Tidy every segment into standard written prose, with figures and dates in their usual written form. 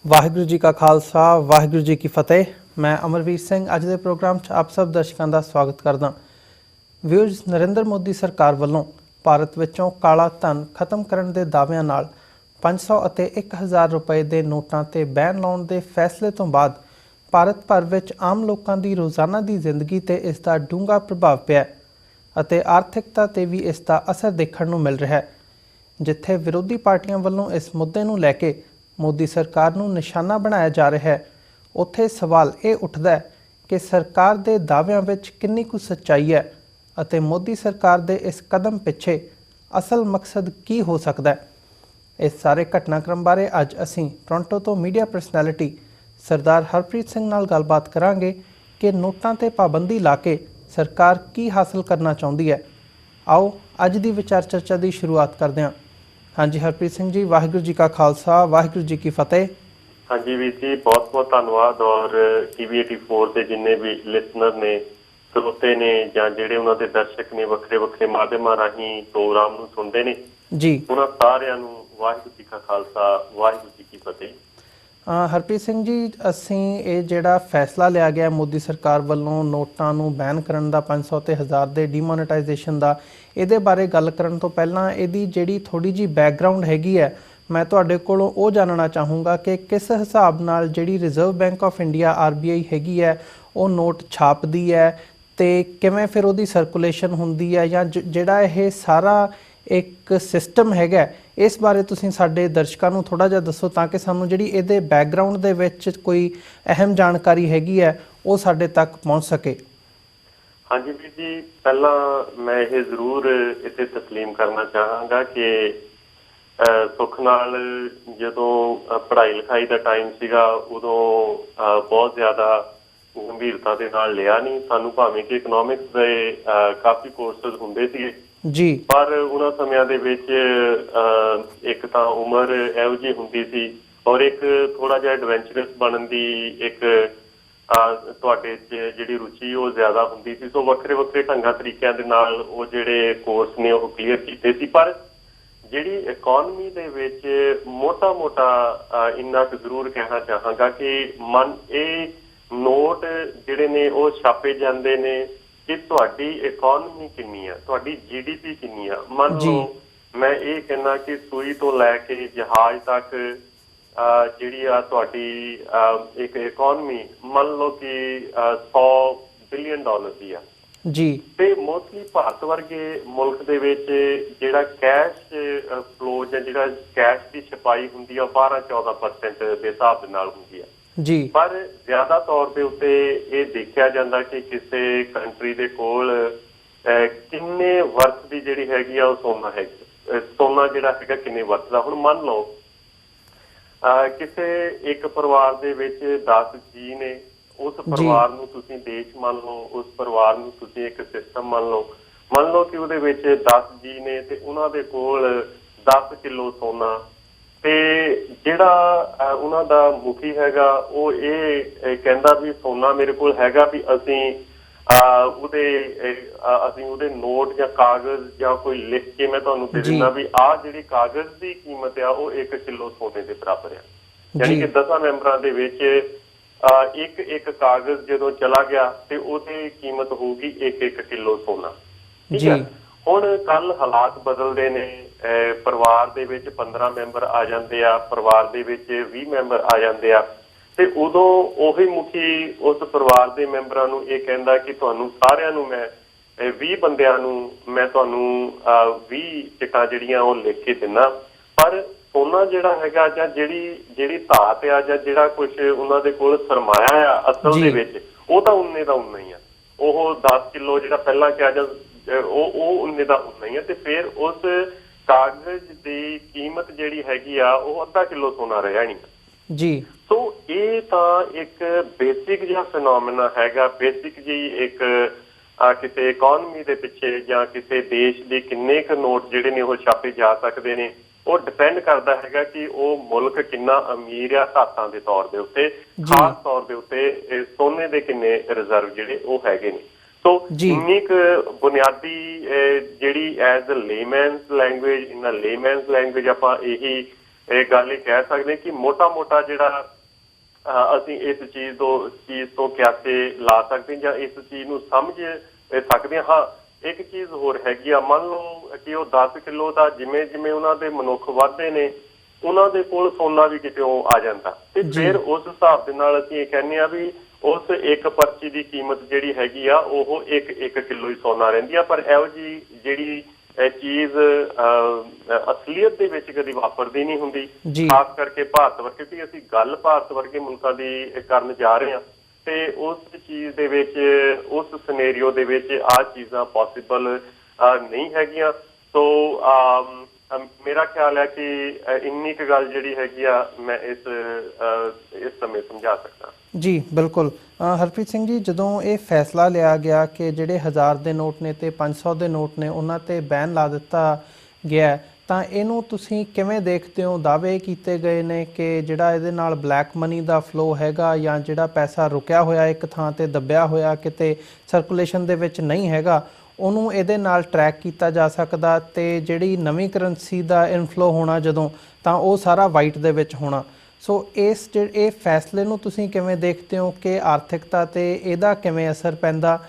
ਵਾਹਿਗੁਰੂ ਜੀ ਕਾ ਖਾਲਸਾ ਵਾਹਿਗੁਰੂ ਜੀ ਕੀ ਫਤਿਹ। मैं अमरवीर सिंह अज के प्रोग्राम आप सब दर्शकों का स्वागत करदा। व्यूअर्स, नरेंद्र मोदी सरकार वालों भारत विचों काला धन खत्म करने के दाव्यां नाल 500 ਅਤੇ 1000 रुपए के नोटां ते बैन लाउण के फैसले तो बाद भारत भर विच आम लोगों की रोज़ाना की जिंदगी ते इसका डूंगा प्रभाव पिया ਅਤੇ आर्थिकता ते भी इसका असर देखने को मिल रहा है। जिथे विरोधी पार्टियां वालों इस मुद्दे नूं लैके मोदी सरकार नूं निशाना बनाया जा रहा है, उत्थे सवाल ये उठता है कि सरकार के दाव्यां विच किन्नी कुछ सच्चाई है अते मोदी सरकार के इस कदम पिछे असल मकसद की हो सकता है। इस सारे घटनाक्रम बारे अज असीं टोरंटो तो मीडिया परसनैलिटी सरदार हरप्रीत सिंह नाल गलबात करांगे कि नोटां ते पाबंदी ला के सरकार की हासिल करना चाहुंदी है। आओ अज की विचार चर्चा की शुरुआत करते हैं। हाँ जी हरप्रीत सिंह जी, वाहिगुरू जी का खालसा वाहिगुरू जी की फतेह। हाँ जी वीर जी, बहुत बहुत धन्यवाद। और TV 84 के जिन्ने भी लिसनर ने, श्रोते ने या ਜਿਹੜੇ ਉਹਨਾਂ ਦੇ ਦਰਸ਼ਕ ਨੇ ਵੱਖਰੇ ਵੱਖਰੇ ਮਾਧਿਅਮਾਂ ਰਾਹੀਂ ਪ੍ਰੋਗਰਾਮ ਨੂੰ ਸੁਣਦੇ ਨੇ ਜੀ, ਉਹਨਾਂ ਸਾਰਿਆਂ ਨੂੰ ਵਾਹਿਗੁਰੂ ਜੀ ਕਾ ਖਾਲਸਾ ਵਾਹਿਗੁਰੂ ਜੀ ਕੀ ਫਤਿਹ। ਹਰਪ੍ਰੀਤ ਸਿੰਘ ਜੀ, ਅਸੀਂ ਇਹ ਜਿਹੜਾ ਫੈਸਲਾ ਲਿਆ ਗਿਆ ਮੋਦੀ ਸਰਕਾਰ ਵੱਲੋਂ ਨੋਟਾਂ ਨੂੰ ਬੈਨ ਕਰਨ ਦਾ 500 ਤੇ 1000 ਦੇ ਡੀਮੋਨੇਟਾਈਜੇਸ਼ਨ ਦਾ, ਇਹਦੇ ਬਾਰੇ ਗੱਲ ਕਰਨ ਤੋਂ ਪਹਿਲਾਂ ਇਹਦੀ ਜਿਹੜੀ ਥੋੜੀ ਜੀ ਬੈਕਗਰਾਉਂਡ ਹੈਗੀ ਹੈ, मैं तुहाडे कोलों वो जानना चाहूँगा कि किस हिसाब नाल जिहड़ी reserve bank of India RBI हैगी है वो नोट छापदी है ते किवें फिर उहदी सर्कुलेशन हुंदी है या जिहड़ा ये सारा एक सिस्टम हैगा, इस बारे तुसीं साडे दर्शकां नूं थोड़ा जिहा दसो ताकि सानूं जिहड़ी इहदे बैकग्राउंड दे विच कोई अहम जानकारी हैगी है वो साडे तक पहुँच सके। हाँ जी वीर जी, पहला मैं ये जरूर इत्थे तस्लीम करना चाहांगा कि सुख नाल जदों पढ़ाई लिखाई का टाइम सीगा उदों बहुत ज़्यादा गंभीरता दे नाल लिया नहीं। सानूं भावें कि इकनॉमिक्स दे काफ़ी कोर्सेज हुंदे सी जी, पर उन्हां समयां दे विच एक तां उम्र इहो जी हुंदी सी और एक थोड़ा जिहा एडवेंचरस बनन दी एक तुहाडे च जिहड़ी रुचि वो ज़्यादा हुंदी सी। सो वक्रे वक्रे ढंगां तरीकिਆਂ ਦੇ ਨਾਲ ਉਹ ਜਿਹੜੇ ਕੋਰਸ ਨੇ ਉਹ ਕਲੀਅਰ ਕੀਤੇ ਸੀ। पर ਜਿਹੜੀ ਇਕਨੋਮੀ ਦੇ ਵਿੱਚ ਮੋਟਾ ਇੰਨਾ ਕੁ ਜ਼ਰੂਰ ਕਹਿਣਾ ਚਾਹਾਂਗਾ ਕਿ ਇਹ ਨੋਟ ਜਿਹੜੇ ਨੇ ਉਹ ਛਾਪੇ ਜਾਂਦੇ ਨੇ ਕਿ ਤੁਹਾਡੀ ਇਕਨੋਮੀ ਕਿੰਨੀ ਆ, ਤੁਹਾਡੀ GDP ਕਿੰਨੀ ਆ। ਮੰਨ ਲਓ ਮੈਂ ਇਹ ਕਹਿਣਾ ਕਿ ਸੂਈ ਤੋਂ ਲੈ ਕੇ ਜਹਾਜ਼ ਤੱਕ ਜਿਹੜੀ ਆ ਤੁਹਾਡੀ ਇੱਕ ਇਕਨੋਮੀ ਮੰਨ ਲਓ ਕਿ $100 ਬਿਲੀਅਨ ਦੀ ਆ ਜੀ। ਤੇ ਮੋਸਟਲੀ ਭਾਰਤ ਵਰਗੇ ਮੁਲਕ ਦੇ ਵਿੱਚ ਜਿਹੜਾ ਕੈਸ਼ ਫਲੋ ਜਾਂ ਜਿਹੜਾ ਕੈਸ਼ ਦੀ ਛਪਾਈ ਹੁੰਦੀ ਆ 12-14% ਦੇ ਹਿਸਾਬ ਦੇ ਨਾਲ ਹੁੰਦੀ ਆ ਜੀ। ਪਰ ਜ਼ਿਆਦਾ ਤੌਰ ਦੇ ਉੱਤੇ ਇਹ ਦੇਖਿਆ ਜਾਂਦਾ ਕਿ ਕਿਸੇ ਕੰਟਰੀ ਦੇ ਕੋਲ ਕਿੰਨੇ ਵਰਥ ਦੀ ਜਿਹੜੀ ਹੈਗੀ ਆ ਉਹ ਸੋਨਾ ਹੈਗੀ, ਸੋਨਾ ਜਿਹੜਾ ਹੈਗਾ ਕਿੰਨੇ ਵਰਥ ਦਾ। ਹੁਣ ਮੰਨ ਲਓ ਕਿਸੇ ਇੱਕ ਪਰਿਵਾਰ ਦੇ ਵਿੱਚ 10 ਜੀ ਨੇ, ਉਸ ਪਰਿਵਾਰ ਨੂੰ ਤੁਸੀਂ ਦੇਸ਼ ਮੰਨ ਲਓ, ਉਸ ਪਰਿਵਾਰ ਨੂੰ ਤੁਸੀਂ ਇੱਕ ਸਿਸਟਮ ਮੰਨ ਲਓ ਕਿ ਉਹਦੇ ਵਿੱਚ 10 ਜੀ ਨੇ ਤੇ ਉਹਨਾਂ ਦੇ ਕੋਲ 10 ਕਿਲੋ ਸੋਨਾ, ਤੇ ਜਿਹੜਾ ਉਹਨਾਂ ਦਾ ਮੁਖੀ ਹੈਗਾ ਉਹ ਇਹ ਕਹਿੰਦਾ ਵੀ ਸੋਨਾ ਮੇਰੇ ਕੋਲ ਹੈਗਾ, ਵੀ ਅਸੀਂ ਉਹਦੇ ਨੋਟ ਜਾਂ ਕਾਗਜ਼ ਜਾਂ ਕੋਈ ਲਿਖ ਕੇ ਮੈਂ ਤੁਹਾਨੂੰ ਦੇ ਦਿੰਦਾ ਵੀ ਆਹ ਜਿਹੜੀ ਕਾਗਜ਼ ਦੀ ਕੀਮਤ ਆ ਉਹ 1 ਕਿਲੋ ਸੋਨੇ ਦੇ ਬਰਾਬਰ ਆ। ਯਾਨੀ ਕਿ 10 ਮੈਂਬਰਾਂ ਦੇ ਵਿੱਚ ਇੱਕ ਕਾਗਜ਼ ਜਦੋਂ ਚਲਾ ਗਿਆ ਤੇ ਉਹਦੀ ਕੀਮਤ ਹੋਊਗੀ 1 ਕਿਲੋ ਸੋਨਾ। ਠੀਕ ਹੈ। ਹੁਣ ਕੱਲ ਹਾਲਾਤ ਬਦਲਦੇ ਨੇ, ਪਰਿਵਾਰ ਦੇ ਵਿੱਚ 15 ਮੈਂਬਰ ਆ ਜਾਂਦੇ ਆ, ਪਰਿਵਾਰ ਦੇ ਵਿੱਚ 20 ਮੈਂਬਰ ਆ ਜਾਂਦੇ ਆ, ਤੇ ਉਦੋਂ ਉਹੀ ਮੁਖੀ ਉਸ ਪਰਿਵਾਰ ਦੇ ਮੈਂਬਰਾਂ ਨੂੰ ਇਹ ਕਹਿੰਦਾ ਕਿ ਤੁਹਾਨੂੰ ਸਾਰਿਆਂ ਨੂੰ ਮੈਂ 20 ਬੰਦਿਆਂ ਨੂੰ ਮੈਂ ਤੁਹਾਨੂੰ 20 ਚਿੱਟਾਂ ਜਿਹੜੀਆਂ ਉਹ ਲਿਖ ਕੇ ਦਿੰਦਾ, ਪਰ ਸੋਨਾ ਜਿਹੜਾ ਹੈਗਾ ਜਾਂ ਜਿਹੜੀ ਧਾਤ ਆ ਜਾਂ ਜਿਹੜਾ ਕੁਛ ਉਹਨਾਂ ਦੇ ਕੋਲ ਸਰਮਾਇਆ ਆ ਅਸਲ ਦੇ ਵਿੱਚ ਉਹ ਤਾਂ ਉਨੇ ਦਾ ਉਨਾ ਹੀ ਆ। ਉਹ 10 ਕਿਲੋ ਜਿਹੜਾ ਪਹਿਲਾਂ ਕਿਹਾ ਜਾਂ ਉਹ ਉਨੇ ਦਾ ਉਨਾ ਹੀ ਆ, ਤੇ ਫਿਰ ਉਸ ਕਾਗਜ਼ ਦੀ ਕੀਮਤ ਜਿਹੜੀ ਹੈਗੀ ਆ ਉਹ ਅੱਧਾ ਕਿਲੋ ਸੋਨਾ ਰਿਹਾ ਨਹੀਂ ਜੀ। ਸੋ ਇਹ ਤਾਂ ਇੱਕ ਬੇਸਿਕ ਜਿਹਾ ਫਿਨੋਮੀਨਾ ਹੈਗਾ, ਬੇਸਿਕ ਜਿਹੀ ਇੱਕ ਕਿਸੇ ਇਕਨੋਮੀ ਦੇ ਪਿੱਛੇ ਜਾਂ ਕਿਸੇ ਦੇਸ਼ ਦੇ ਕਿੰਨੇ ਕੁ ਨੋਟ ਜਿਹੜੇ ਨੇ ਉਹ ਛਾਪੇ ਜਾ ਸਕਦੇ ਨੇ, ਉਹ ਡਿਪੈਂਡ ਕਰਦਾ ਹੈਗਾ ਕਿ ਉਹ ਮੁਲਕ ਕਿੰਨਾ ਅਮੀਰ ਆ ਧਾਤਾਂ ਦੇ ਤੌਰ ਦੇ ਉੱਤੇ, ਖਾਸ ਤੌਰ ਦੇ ਉੱਤੇ ਸੋਨੇ ਦੇ ਕਿੰਨੇ ਰਿਜ਼ਰਵ ਜਿਹੜੇ ਉਹ ਹੈਗੇ ਨੇ। ਸੋ ਇੰਨੀ ਕੁ ਬੁਨਿਆਦੀ ਜਿਹੜੀ as a layman's language, in a layman's language ਆਪਾਂ ਇਹੀ ਗੱਲ ਇਹ ਕਹਿ ਸਕਦੇ ਕਿ ਮੋਟਾ ਜਿਹੜਾ ਅਸੀਂ ਇਸ ਚੀਜ਼ ਤੋਂ ਕਿਆਸੇ ਲਾ ਸਕਦੇ ਜਾਂ ਇਸ ਚੀਜ਼ ਨੂੰ ਸਮਝ ਸਕਦੇ ਹਾਂ। ਹਾਂ, ਇੱਕ ਚੀਜ਼ ਹੋਰ ਹੈਗੀ ਆ, ਮੰਨ ਲਓ ਕਿ ਉਹ 10 ਕਿਲੋ ਦਾ ਜਿਵੇਂ ਜਿਵੇਂ ਉਹਨਾਂ ਦੇ ਮਨੁੱਖ ਵੱਧਦੇ ਨੇ ਉਹਨਾਂ ਦੇ ਕੋਲ ਸੋਨਾ ਵੀ ਕਿਤੇ ਆ ਜਾਂਦਾ, ਤੇ ਫਿਰ ਉਸ ਹਿਸਾਬ ਦੇ ਨਾਲ ਅਸੀਂ ਇਹ ਕਹਿੰਦੇ ਆ ਵੀ ਉਸ ਇੱਕ ਪਰਚੀ ਦੀ ਕੀਮਤ ਜਿਹੜੀ ਹੈਗੀ ਆ ਉਹ 1 ਕਿਲੋ ਹੀ ਸੋਨਾ ਰਹਿੰਦੀ ਆ। ਪਰ ਇਹੋ ਜਿਹੀ ਜਿਹੜੀ ਚੀਜ਼ ਅਸਲੀਅਤ ਦੇ ਵਿੱਚ ਕਦੀ ਵਾਪਰਦੀ ਨਹੀਂ ਹੁੰਦੀ, ਖਾਸ ਕਰਕੇ ਭਾਰਤ ਵਰਗੇ, ਕਿਉਂਕਿ ਅਸੀਂ ਗੱਲ ਭਾਰਤ ਵਰਗੇ ਮੁਲਕਾਂ ਦੀ ਕਰਨ ਜਾ ਰਹੇ ਹਾਂ ਤੇ ਉਸ ਚੀਜ਼ ਦੇ ਵਿੱਚ, ਉਸ ਸਿਨੈਰੀਓ ਦੇ ਵਿੱਚ ਆਹ ਚੀਜ਼ਾਂ ਪੋਸੀਬਲ ਨਹੀਂ ਹੈਗੀਆਂ। ਸੋ ਮੇਰਾ ਖਿਆਲ ਹੈ ਕਿ ਇੰਨੀ ਕੁ ਗੱਲ ਜਿਹੜੀ ਹੈਗੀ ਆ ਮੈਂ ਇਸ ਸਮੇਂ ਸਮਝਾ ਸਕਦਾ। ਜੀ ਬਿਲਕੁਲ। ਹਰਪ੍ਰੀਤ ਸਿੰਘ ਜੀ, ਜਦੋਂ ਇਹ ਫੈਸਲਾ ਲਿਆ ਗਿਆ ਕਿ ਜਿਹੜੇ 1000 ਦੇ ਨੋਟ ਨੇ ਤੇ 500 ਦੇ ਨੋਟ ਨੇ ਉਹਨਾਂ ਤੇ ਬੈਨ ਲਾ ਦਿੱਤਾ ਗਿਆ, ਤਾਂ ਇਹਨੂੰ ਤੁਸੀਂ ਕਿਵੇਂ ਦੇਖਦੇ ਹੋ? ਦਾਅਵੇ ਕੀਤੇ ਗਏ ਨੇ ਕਿ ਜਿਹੜਾ ਇਹਦੇ ਨਾਲ ਬਲੈਕ ਮਨੀ ਦਾ ਫਲੋ ਹੈਗਾ ਜਾਂ ਜਿਹੜਾ ਪੈਸਾ ਰੁਕਿਆ ਹੋਇਆ ਇੱਕ ਥਾਂ ਤੇ ਦੱਬਿਆ ਹੋਇਆ ਕਿਤੇ ਸਰਕੂਲੇਸ਼ਨ ਦੇ ਵਿੱਚ ਨਹੀਂ ਹੈਗਾ, ਉਹਨੂੰ ਇਹਦੇ ਨਾਲ ਟਰੈਕ ਕੀਤਾ ਜਾ ਸਕਦਾ ਤੇ ਜਿਹੜੀ ਨਵੀਂ ਕਰੰਸੀ ਦਾ ਇਨਫਲੋ ਹੋਣਾ ਜਦੋਂ, ਤਾਂ ਉਹ ਸਾਰਾ ਵਾਈਟ ਦੇ ਵਿੱਚ ਹੋਣਾ। ਸੋ ਇਹ ਫੈਸਲੇ ਨੂੰ ਤੁਸੀਂ ਕਿਵੇਂ ਦੇਖਦੇ ਹੋ ਕਿ ਆਰਥਿਕਤਾ ਤੇ ਇਹਦਾ ਕਿਵੇਂ ਅਸਰ ਪੈਂਦਾ,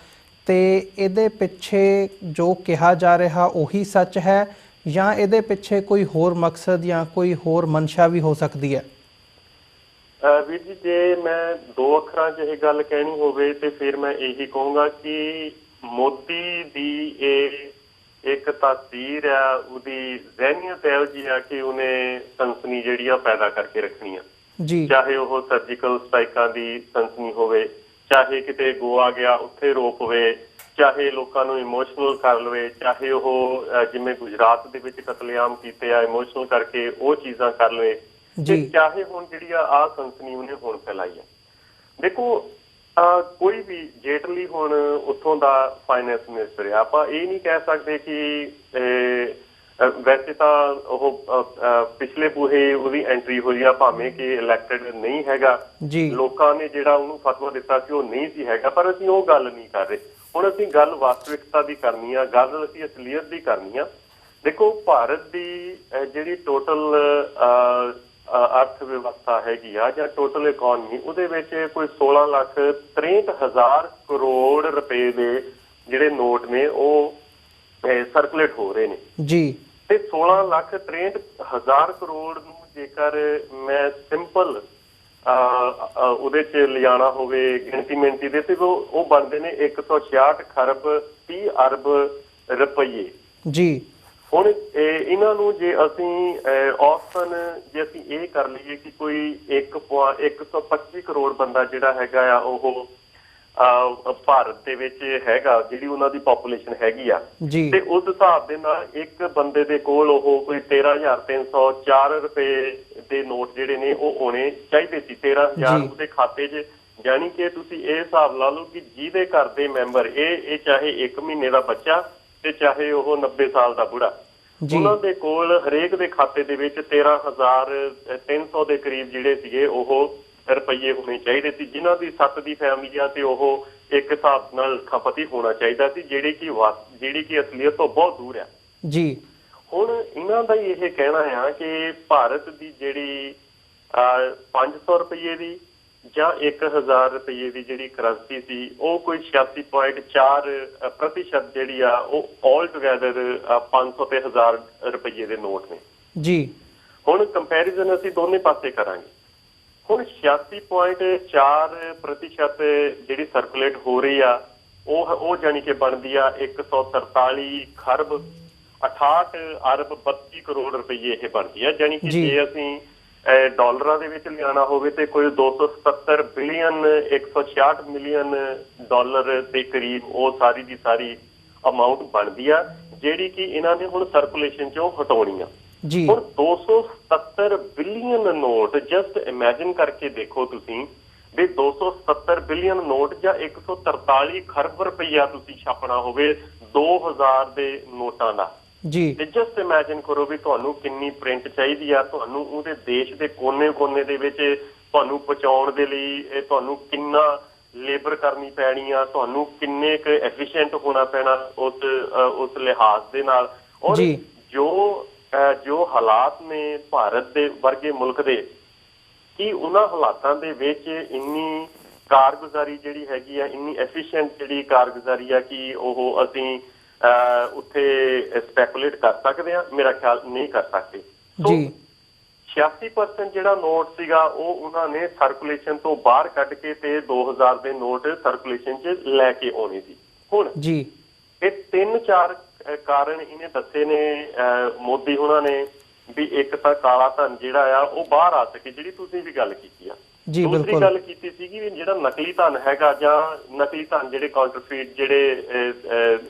ਤੇ ਇਹਦੇ ਪਿੱਛੇ ਜੋ ਕਿਹਾ ਜਾ ਰਿਹਾ ਉਹੀ ਸੱਚ ਹੈ ਜਾਂ ਇਹਦੇ ਪਿੱਛੇ ਕੋਈ ਹੋਰ ਮਕਸਦ ਜਾਂ ਕੋਈ ਹੋਰ ਮਨਸ਼ਾ ਵੀ ਹੋ ਸਕਦੀ ਹੈ? ਵੀਰ ਜੀ, ਜੇ ਮੈਂ 2 ਅੱਖਰਾਂ 'ਚ ਇਹ ਗੱਲ ਕਹਿਣੀ ਹੋਵੇ ਤੇ ਫਿਰ ਮੈਂ ਇਹੀ ਕਹੂੰਗਾ ਕਿ ਮੋਦੀ ਦੀ ਇਹ ਇੱਕ ਤਾਸੀਰ ਆ, ਉਹਦੀ ਜ਼ਹਿਨੀਅਤ ਇਹੋ ਜਿਹੀ ਆ ਕਿ ਉਹਨੇ ਸਨਸਨੀ ਜਿਹੜੀ ਆ ਪੈਦਾ ਕਰਕੇ ਰੱਖਣੀ ਆ। ਚਾਹੇ ਉਹ ਸਰਜੀਕਲ ਸਟ੍ਰਾਈਕਾਂ ਦੀ ਸਨਸਨੀ ਹੋਵੇ, ਚਾਹੇ ਕਿਤੇ ਗੋਆ ਗਿਆ ਉੱਥੇ ਰੋਪ ਹੋਵੇ, ਚਾਹੇ ਲੋਕਾਂ ਨੂੰ ਇਮੋਸ਼ਨਲ ਕਰ ਲਵੇ, ਚਾਹੇ ਉਹ ਜਿਵੇਂ ਗੁਜਰਾਤ ਦੇ ਵਿੱਚ ਕਤਲੇਆਮ ਕੀਤੇ ਆ ਇਮੋਸ਼ਨਲ ਕਰਕੇ ਉਹ ਚੀਜ਼ਾਂ ਕਰ ਲਵੇ, ਤੇ ਚਾਹੇ ਹੁਣ ਜਿਹੜੀ ਆਹ ਸਨਸਨੀ ਉਹਨੇ ਹੁਣ ਫੈਲਾਈ ਆ। ਦੇਖੋ, ਕੋਈ ਵੀ ਜੇਟਲੀ ਹੁਣ ਉੱਥੋਂ ਦਾ ਫਾਈਨੈਂਸ ਮਿਨਿਸਟਰ ਆ, ਆਪਾਂ ਇਹ ਨਹੀਂ ਕਹਿ ਸਕਦੇ ਕਿ ਵੈਸੇ ਤਾਂ ਉਹ ਪਿਛਲੇ ਬੂਹੇ ਉਹਦੀ ਐਂਟਰੀ ਹੋਈ ਆ, ਭਾਵੇਂ ਕਿ ਇਲੈਕਟਡ ਨਹੀਂ ਹੈਗਾ, ਲੋਕਾਂ ਨੇ ਜਿਹੜਾ ਉਹਨੂੰ ਫਤਵਾ ਦਿੱਤਾ ਸੀ ਉਹ ਨਹੀਂ ਸੀ ਹੈਗਾ, ਪਰ ਅਸੀਂ ਉਹ ਗੱਲ ਨਹੀਂ ਕਰ ਰਹੇ। ਹੁਣ ਅਸੀਂ ਗੱਲ ਵਾਸਤਵਿਕਤਾ ਦੀ ਕਰਨੀ ਆ, ਗੱਲ ਅਸੀਂ ਅਸਲੀਅਤ ਦੀ ਕਰਨੀ ਆ। ਦੇਖੋ, ਭਾਰਤ ਦੀ ਜਿਹੜੀ ਟੋਟਲ ਅਰਥ ਵਿਵਸਥਾ ਹੈਗੀ ਆ ਜਾਂ ਟੋਟਲ ਇਕੋਨਮੀ, ਉਹਦੇ ਵਿੱਚ ਕੋਈ 16,63,000 ਕਰੋੜ ਰੁਪਏ ਦੇ ਜਿਹੜੇ ਨੋਟ ਨੇ ਉਹ ਸਰਕੂਲੇਟ ਹੋ ਰਹੇ ਨੇ ਜੀ। ਤੇ 16,63,000 ਕਰੋੜ ਨੂੰ ਜੇਕਰ ਮੈਂ ਸਿੰਪਲ ਉਹਦੇ 'ਚ ਲਿਜਾਣਾ ਹੋਵੇ ਗਿਣਤੀ ਮਿਣਤੀ ਦੇ, ਤੇ ਉਹ ਬਣਦੇ ਨੇ 166 ਖਰਬ 30 ਅਰਬ ਰੁਪਈਏ ਜੀ। ਹੁਣ ਇਹਨਾਂ ਨੂੰ ਜੇ ਅਸੀਂ ਔਸਤਨ ਜੇ ਅਸੀਂ ਇਹ ਕਰ ਲਈਏ ਕਿ ਕੋਈ 125 ਕਰੋੜ ਬੰਦਾ ਜਿਹੜਾ ਹੈਗਾ ਆ ਉਹ ਭਾਰਤ ਦੇ ਵਿੱਚ ਹੈਗਾ, ਜਿਹੜੀ ਉਹਨਾਂ ਦੀ ਪਾਪੂਲੇਸ਼ਨ ਹੈਗੀ ਆ, ਤੇ ਉਸ ਹਿਸਾਬ ਦੇ ਨਾਲ ਇੱਕ ਬੰਦੇ ਦੇ ਕੋਲ ਉਹ ਕੋਈ 13,304 ਰੁਪਏ ਦੇ ਨੋਟ ਜਿਹੜੇ ਨੇ ਉਹ ਆਉਣੇ ਚਾਹੀਦੇ ਸੀ, 13,000 ਉਹਦੇ ਖਾਤੇ 'ਚ। ਯਾਨੀ ਕਿ ਤੁਸੀਂ ਇਹ ਹਿਸਾਬ ਲਾ ਲਓ ਕਿ ਜਿਹਦੇ ਘਰ ਦੇ ਮੈਂਬਰ ਇਹ ਚਾਹੇ 1 ਮਹੀਨੇ ਦਾ ਬੱਚਾ ਤੇ ਚਾਹੇ ਉਹ 90 ਸਾਲ ਦਾ ਬੁੜਾ, ਉਹਨਾਂ ਦੇ ਕੋਲ ਹਰੇਕ ਦੇ ਖਾਤੇ ਦੇ ਵਿੱਚ 13,300 ਦੇ ਕਰੀਬ ਜਿਹੜੇ ਸੀਗੇ ਉਹ ਰੁਪਈਏ ਹੋਣੇ ਚਾਹੀਦੇ ਸੀ, ਜਿਨ੍ਹਾਂ ਦੀ 7 ਦੀ ਫੈਮਿਲੀ ਆ ਤੇ ਉਹ ਇੱਕ ਹਿਸਾਬ ਨਾਲ ਲੱਖਾਪਤੀ ਹੋਣਾ ਚਾਹੀਦਾ ਸੀ, ਜਿਹੜੀ ਕਿ ਅਸਲੀਅਤ ਤੋਂ ਬਹੁਤ ਦੂਰ ਆ ਜੀ। ਹੁਣ ਇਹਨਾਂ ਦਾ ਹੀ ਇਹ ਕਹਿਣਾ ਆ ਕਿ ਭਾਰਤ ਦੀ ਜਿਹੜੀ 500 ਰੁਪਈਏ ਦੀ ਜਾਂ 1,000 ਰੁਪਈਏ ਦੀ ਜਿਹੜੀ ਕਰੰਸੀ ਸੀ ਉਹ ਕੋਈ 86.4% ਜਿਹੜੀ ਆ ਉਹ ਆਲ ਟੂਗੈਦਰ 500 ਤੇ 1000 ਰੁਪਈਏ ਦੇ ਨੋਟ ਨੇ ਜੀ। ਹੁਣ ਕੰਪੈਰੀਜ਼ਨ ਅਸੀਂ ਦੋਨੇ ਪਾਸੇ ਕਰਾਂਗੇ। ਹੁਣ 86.4% ਜਿਹੜੀ ਸਰਕੂਲੇਟ ਹੋ ਰਹੀ ਆ ਉਹ ਜਾਨੀ ਕਿ ਬਣਦੀ ਆ 143 ਖਰਬ 68 ਅਰਬ 32 ਕਰੋੜ ਰੁਪਈਏ ਇਹ ਬਣਦੀ ਆ। ਜਾਨੀ ਕਿ ਜੇ ਅਸੀਂ ਡਾਲਰਾਂ ਦੇ ਵਿੱਚ ਲਿਆਣਾ ਹੋਵੇ ਤੇ ਕੋਈ 277 ਬਿਲੀਅਨ 166 ਮਿਲੀਅਨ ਡਾਲਰ ਦੇ ਕਰੀਬ ਉਹ ਸਾਰੀ ਦੀ ਸਾਰੀ ਅਮਾਉਂਟ ਬਣਦੀ ਆ, ਜਿਹੜੀ ਕਿ ਇਹਨਾਂ ਨੇ ਹੁਣ ਸਰਕੂਲੇਸ਼ਨ ਚੋਂ ਹਟਾਉਣੀ ਆ ਜੀ। ਹੁਣ 277 ਬਿਲੀਅਨ ਨੋਟ, ਜਸਟ ਇਮੇਜਿਨ ਕਰਕੇ ਦੇਖੋ ਤੁਸੀਂ ਵੀ 277 ਬਿਲੀਅਨ ਨੋਟ ਜਾਂ 143 ਖਰਬ ਰੁਪਈਆ ਤੁਸੀਂ ਛਾਪਣਾ ਹੋਵੇ 2000 ਦੇ ਨੋਟਾਂ ਦਾ ਜੀ। ਤੇ ਜਸਟ ਇਮੇਜਿਨ ਕਰੋ ਵੀ ਤੁਹਾਨੂੰ ਕਿੰਨੀ ਪ੍ਰਿੰਟ ਚਾਹੀਦੀ ਆ, ਤੁਹਾਨੂੰ ਉਹਦੇ ਦੇਸ਼ ਦੇ ਕੋਨੇ-ਕੋਨੇ ਦੇ ਵਿੱਚ ਤੁਹਾਨੂੰ ਪਹੁੰਚਾਉਣ ਦੇ ਲਈ ਤੁਹਾਨੂੰ ਕਿੰਨਾ ਲੇਬਰ ਕਰਨੀ ਪੈਣੀ ਆ, ਤੁਹਾਨੂੰ ਕਿੰਨੇ ਕੁ ਐਫੀਸ਼ੀਐਂਟ ਹੋਣਾ ਪੈਣਾ ਉਸ ਲਿਹਾਜ਼ ਦੇ ਨਾਲ। ਔਰ ਜੋ ਹਾਲਾਤ ਨੇ ਭਾਰਤ ਦੇ ਵਰਗੇ ਮੁਲਕ ਦੇ, ਕਿ ਉਹਨਾਂ ਹਾਲਾਤਾਂ ਦੇ ਵਿੱਚ ਇੰਨੀ ਕਾਰਗੁਜ਼ਾਰੀ ਜਿਹੜੀ ਹੈਗੀ ਆ, ਇੰਨੀ ਐਫੀਸ਼ੀਐਂਟ ਜਿਹੜੀ ਕਾਰਗੁਜ਼ਾਰੀ ਆ ਕਿ ਉਹ ਅਸੀਂ ਉੱਥੇ ਸਪੈਕੂਲੇਟ ਕਰ ਸਕਦੇ ਆ? ਮੇਰਾ ਖਿਆਲ ਨਹੀਂ ਕਰ ਸਕਦੇ। ਜੀ 86% ਜਿਹੜਾ ਨੋਟ ਸੀਗਾ ਉਹ ਉਹਨਾਂ ਨੇ ਸਰਕੂਲੇਸ਼ਨ ਤੋਂ ਬਾਹਰ ਕੱਢ ਕੇ ਤੇ 2000 ਦੇ ਨੋਟ ਸਰਕੂਲੇਸ਼ਨ 'ਚ ਲੈ ਕੇ ਆਉਣੇ ਸੀ। ਹੁਣ ਜੀ ਇਹ 3-4 ਕਾਰਨ ਇਹਨੇ ਦੱਸੇ ਨੇ ਮੋਦੀ ਉਹਨਾਂ ਨੇ ਵੀ ਇੱਕ ਤਾਂ ਕਾਲਾ ਧਨ ਜਿਹੜਾ ਆ ਉਹ ਬਾਹਰ ਆ ਸਕੇ, ਜਿਹੜੀ ਤੁਸੀਂ ਵੀ ਗੱਲ ਕੀਤੀ ਆ। ਜੀ ਦੂਸਰੀ ਬਿਲਕੁਲ ਗੱਲ ਕੀਤੀ ਸੀਗੀ ਵੀ ਜਿਹੜਾ ਨਕਲੀ ਧਨ ਹੈਗਾ ਜਾਂ ਨਕਲੀ ਧਨ ਜਿਹੜੇ ਕਾਉਂਟਰਫੀਟ ਜਿਹੜੇ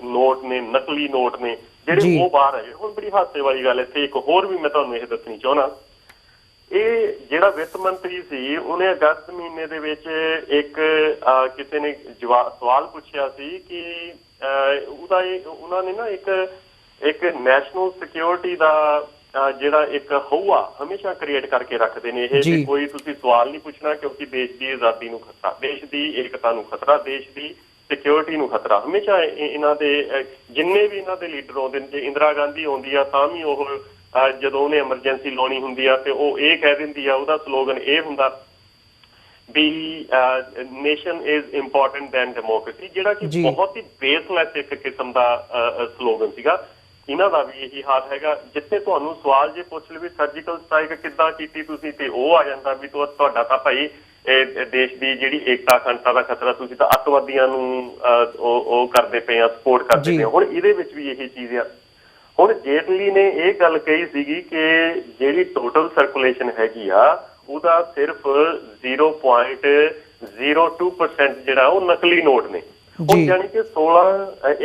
ਨੋਟ ਨੇ, ਨਕਲੀ ਨੋਟ ਨੇ ਜਿਹੜੇ ਉਹ ਬਾਹਰ ਆਏ। ਹੁਣ ਬੜੀ ਹਾਸੇ ਵਾਲੀ ਗੱਲ ਇੱਥੇ ਇੱਕ ਹੋਰ ਵੀ ਮੈਂ ਤੁਹਾਨੂੰ ਇਹ ਦੱਸਣੀ ਚਾਹੁੰਦਾ, ਇਹ ਜਿਹੜਾ ਵਿੱਤ ਮੰਤਰੀ ਸੀ ਉਹਨੇ ਅਗਸਤ ਮਹੀਨੇ ਦੇ ਵਿੱਚ ਇੱਕ ਕਿਸੇ ਨੇ ਸਵਾਲ ਪੁੱਛਿਆ ਸੀ ਕਿ ਉਹਨਾਂ ਨੇ ਨਾ ਇੱਕ ਨੈਸ਼ਨਲ ਸਿਕਿਉਰਿਟੀ ਦਾ ਜਿਹੜਾ ਇੱਕ ਹਊਆ ਹਮੇਸ਼ਾ ਕ੍ਰੀਏਟ ਕਰਕੇ ਰੱਖਦੇ ਨੇ ਇਹ, ਤੇ ਕੋਈ ਤੁਸੀਂ ਸਵਾਲ ਨਹੀਂ ਪੁੱਛਣਾ ਕਿਉਂਕਿ ਦੇਸ਼ ਦੀ ਆਜ਼ਾਦੀ ਨੂੰ ਖਤਰਾ, ਦੇਸ਼ ਦੀ ਏਕਤਾ ਨੂੰ ਖਤਰਾ, ਦੇਸ਼ ਦੀ ਸਿਕਿਉਰਿਟੀ ਨੂੰ ਖਤਰਾ। ਹਮੇਸ਼ਾ ਇਹਨਾਂ ਦੇ ਜਿੰਨੇ ਵੀ ਇਹਨਾਂ ਦੇ ਲੀਡਰ ਆਉਂਦੇ ਨੇ, ਜੇ ਇੰਦਰਾ ਗਾਂਧੀ ਆਉਂਦੀ ਆ ਤਾਂ ਵੀ ਉਹ ਜਦੋਂ ਉਹਨੇ ਐਮਰਜੈਂਸੀ ਲਾਉਣੀ ਹੁੰਦੀ ਆ ਤੇ ਉਹ ਇਹ ਕਹਿ ਦਿੰਦੀ ਆ, ਉਹਦਾ ਸਲੋਗਨ ਇਹ ਹੁੰਦਾ ਵੀ nation is important than democracy, ਜਿਹੜਾ ਕਿ ਬਹੁਤ ਹੀ ਬੇਸਲੈਸ ਇੱਕ ਕਿਸਮ ਦਾ ਸਲੋਗਨ ਸੀਗਾ। ਇਹਨਾਂ ਦਾ ਵੀ ਇਹੀ ਹਾਲ ਹੈਗਾ। ਜਿੱਥੇ ਤੁਹਾਨੂੰ ਸਵਾਲ ਜੇ ਪੁੱਛ ਲਵੇ ਸਰਜੀਕਲ ਸਟ੍ਰਾਈਕ ਕਿੱਦਾਂ ਕੀਤੀ ਤੁਸੀਂ, ਤੇ ਉਹ ਆ ਜਾਂਦਾ ਵੀ ਤੁਹਾਡਾ ਤਾਂ ਭਾਈ ਇਹ ਦੇਸ਼ ਦੀ ਜਿਹੜੀ ਏਕਤਾ ਅਖੰਡਤਾ ਦਾ ਖਤਰਾ, ਤੁਸੀਂ ਤਾਂ ਅੱਤਵਾਦੀਆਂ ਨੂੰ ਉਹ ਕਰਦੇ ਪਏ ਆ, ਸਪੋਰਟ ਕਰਦੇ ਪਏ ਆ। ਹੁਣ ਇਹਦੇ ਵਿੱਚ ਵੀ ਇਹੀ ਚੀਜ਼ ਆ। ਹੁਣ ਜੇਟਲੀ ਨੇ ਇਹ ਗੱਲ ਕਹੀ ਸੀਗੀ ਕਿ ਜਿਹੜੀ ਟੋਟਲ ਸਰਕੂਲੇਸ਼ਨ ਹੈਗੀ ਆ ਉਹਦਾ ਸਿਰਫ 0.02% ਜਿਹੜਾ ਉਹ ਨਕਲੀ ਨੋਟ ਨੇ। ਉਹ ਯਾਨੀ ਕਿ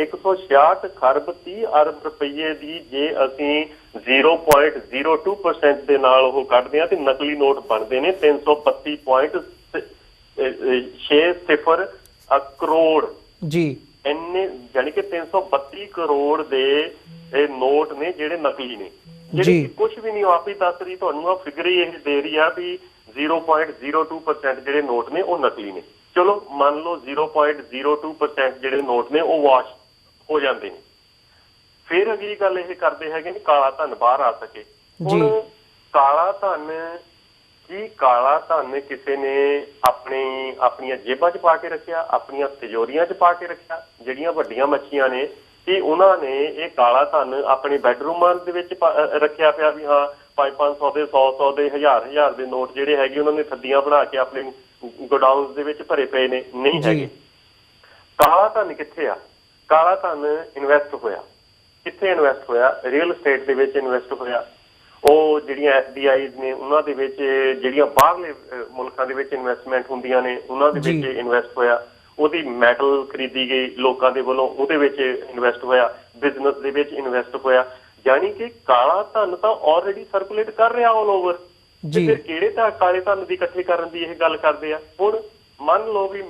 166 ਖਰਬ 30 ਅਰਬ ਰੁਪਈਏ ਦੀ ਜੇ ਅਸੀਂ 0.02% ਦੇ ਨਾਲ ਉਹ ਕੱਢਦੇ ਆ ਤੇ ਨਕਲੀ ਨੋਟ ਬਣਦੇ ਨੇ 332.60 ਕਰੋੜ। ਜੀ ਇੰਨੇ ਯਾਨੀ ਕਿ 332 ਕਰੋੜ ਦੇ ਨੋਟ ਨੇ ਜਿਹੜੇ ਨਕਲੀ ਨੇ, ਜਿਹੜੇ ਕੁਝ ਵੀ ਨਹੀਂ। ਆਪ ਹੀ ਦੱਸ ਰਹੀ ਤੁਹਾਨੂੰ, ਆ ਫਿਗਰ ਹੀ ਇਹ ਦੇ ਰਹੀ ਆ ਵੀ 0.02% ਜਿਹੜੇ ਨੋਟ ਨੇ ਉਹ ਨਕਲੀ ਨੇ। ਚਲੋ ਮੰਨ ਲਓ 0.02% ਜਿਹੜੇ ਨੋਟ ਨੇ ਉਹ ਵਾਸ਼ ਹੋ ਜਾਂਦੇ ਨੇ। ਫਿਰ ਅਗਲੀ ਗੱਲ ਇਹ ਕਰਦੇ ਹੈਗੇ ਨੇ ਕਾਲਾ ਧਨ ਬਾਹਰ ਆ ਸਕੇ। ਹੁਣ ਕਾਲਾ ਧਨ ਕਿਸੇ ਨੇ ਆਪਣੀਆਂ ਜੇਬਾਂ 'ਚ ਪਾ ਕੇ ਰੱਖਿਆ, ਆਪਣੀਆਂ ਤਿਜੋਰੀਆਂ 'ਚ ਪਾ ਕੇ ਰੱਖਿਆ? ਜਿਹੜੀਆਂ ਵੱਡੀਆਂ ਮੱਛੀਆਂ ਨੇ ਕਿ ਉਹਨਾਂ ਨੇ ਇਹ ਕਾਲਾ ਧਨ ਆਪਣੇ ਬੈਡਰੂਮਾਂ ਦੇ ਵਿੱਚ ਰੱਖਿਆ ਪਿਆ ਵੀ ਹਾਂ 500 ਦੇ 100 ਦੇ 1000 ਦੇ ਨੋਟ ਜਿਹੜੇ ਹੈਗੇ ਉਹਨਾਂ ਨੇ ਥੱਦੀਆਂ ਬਣਾ ਕੇ ਆਪਣੇ ਗੋਡਾਊਨਸ ਦੇ ਵਿੱਚ ਭਰੇ ਪਏ ਨੇ? ਨਹੀਂ ਹੈਗੇ। ਕਾਲਾ ਧਨ ਕਿੱਥੇ ਆ? ਕਾਲਾ ਧਨ ਇਨਵੈਸਟ ਹੋਇਆ। ਕਿੱਥੇ ਇਨਵੈਸਟ ਹੋਇਆ? ਰੀਅਲ ਸਟੇਟ ਦੇ ਵਿੱਚ ਇਨਵੈਸਟ ਹੋਇਆ। ਉਹ ਜਿਹੜੀਆਂ FDIs ਨੇ ਉਹਨਾਂ ਦੇ ਵਿੱਚ, ਜਿਹੜੀਆਂ ਬਾਹਰਲੇ ਮੁਲਕਾਂ ਦੇ ਵਿੱਚ ਇਨਵੈਸਟਮੈਂਟ ਹੁੰਦੀਆਂ ਨੇ ਉਹਨਾਂ ਦੇ ਵਿੱਚ ਇਨਵੈਸਟ ਹੋਇਆ। ਉਹਦੀ ਮੈਟਲ ਖਰੀਦੀ ਗਈ ਲੋਕਾਂ ਦੇ ਵੱਲੋਂ, ਉਹਦੇ ਵਿੱਚ ਇਨਵੈਸਟ ਹੋਇਆ। ਬਿਜ਼ਨਸ ਦੇ ਵਿੱਚ ਇਨਵੈਸਟ ਹੋਇਆ। ਯਾਨੀ ਕਿ ਕਾਲਾ ਧਨ ਤਾਂ ਆਲਰੇਡੀ ਸਰਕੂਲੇਟ ਕਰ ਰਿਹਾ ਆਲ ਓਵਰ। ਫਿਰ ਕਿਹੜੇ ਤਾਂ ਕਾਲੇ ਧਨ ਦੀ ਇਕੱਠੇ ਕਰਨ ਦੀ ਇਹ ਗੱਲ ਕਰਦੇ ਆ? ਹੁਣ ਮੰਨ ਲਓ ਵੀ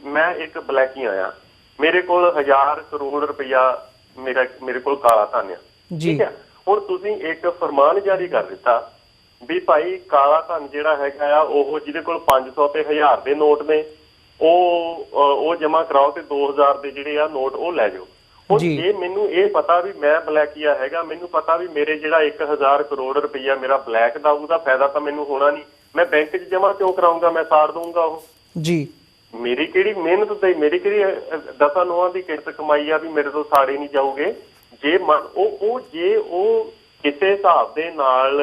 ਮੈਂ ਇੱਕ ਬਲੈਕੀ ਆਇਆ, ਮੇਰੇ ਕੋਲ 1000 ਕਰੋੜ ਰੁਪਇਆ ਮੇਰੇ ਕੋਲ ਕਾਲਾ ਧਨ ਆ, ਠੀਕ ਹੈ। ਹੁਣ ਤੁਸੀਂ ਇੱਕ ਫਰਮਾਨ ਜਾਰੀ ਕਰ ਦਿੱਤਾ ਵੀ ਭਾਈ ਕਾਲਾ ਧਨ ਜਿਹੜਾ ਹੈਗਾ ਆ ਉਹ ਜਿਹਦੇ ਕੋਲ 500 ਤੇ 1000 ਦੇ ਨੋਟ ਨੇ ਉਹ ਜਮਾ ਕਰਾਓ ਤੇ 2000 ਦੇ ਜਿਹੜੇ ਆ ਨੋਟ ਉਹ ਲੈ ਜਾਓ। ਹੁਣ ਜੇ ਮੈਨੂੰ ਇਹ ਪਤਾ ਵੀ ਮੈਂ ਬਲੈਕੀਆ ਹੈਗਾ, ਮੈਨੂੰ ਪਤਾ ਵੀ ਮੇਰੇ ਜਿਹੜਾ 1000 ਕਰੋੜ ਰੁਪਈਆ ਮੇਰਾ ਬਲੈਕ ਦਾ ਉਹਦਾ ਫਾਇਦਾ ਤਾਂ ਮੈਨੂੰ ਹੋਣਾ ਨਹੀਂ, ਮੈਂ ਬੈਂਕ 'ਚ ਜਮਾ ਕਿਉਂ ਕਰਾਉਂਗਾ? ਮੈਂ ਸਾੜ ਦਊਂਗਾ ਉਹ। ਮੇਰੀ ਕਿਹੜੀ ਮਿਹਨਤ ਤੇ, ਮੇਰੀ ਕਿਹੜੀ 10 ਨੋਆਂ ਦੀ ਕਿਰਤ ਕਮਾਈ ਆ ਵੀ ਮੇਰੇ ਤੋਂ ਸਾੜੇ ਨਹੀਂ ਜਾਊਗੇ? ਜੇ ਜੇ ਉਹ ਕਿਸੇ ਹਿਸਾਬ ਦੇ ਨਾਲ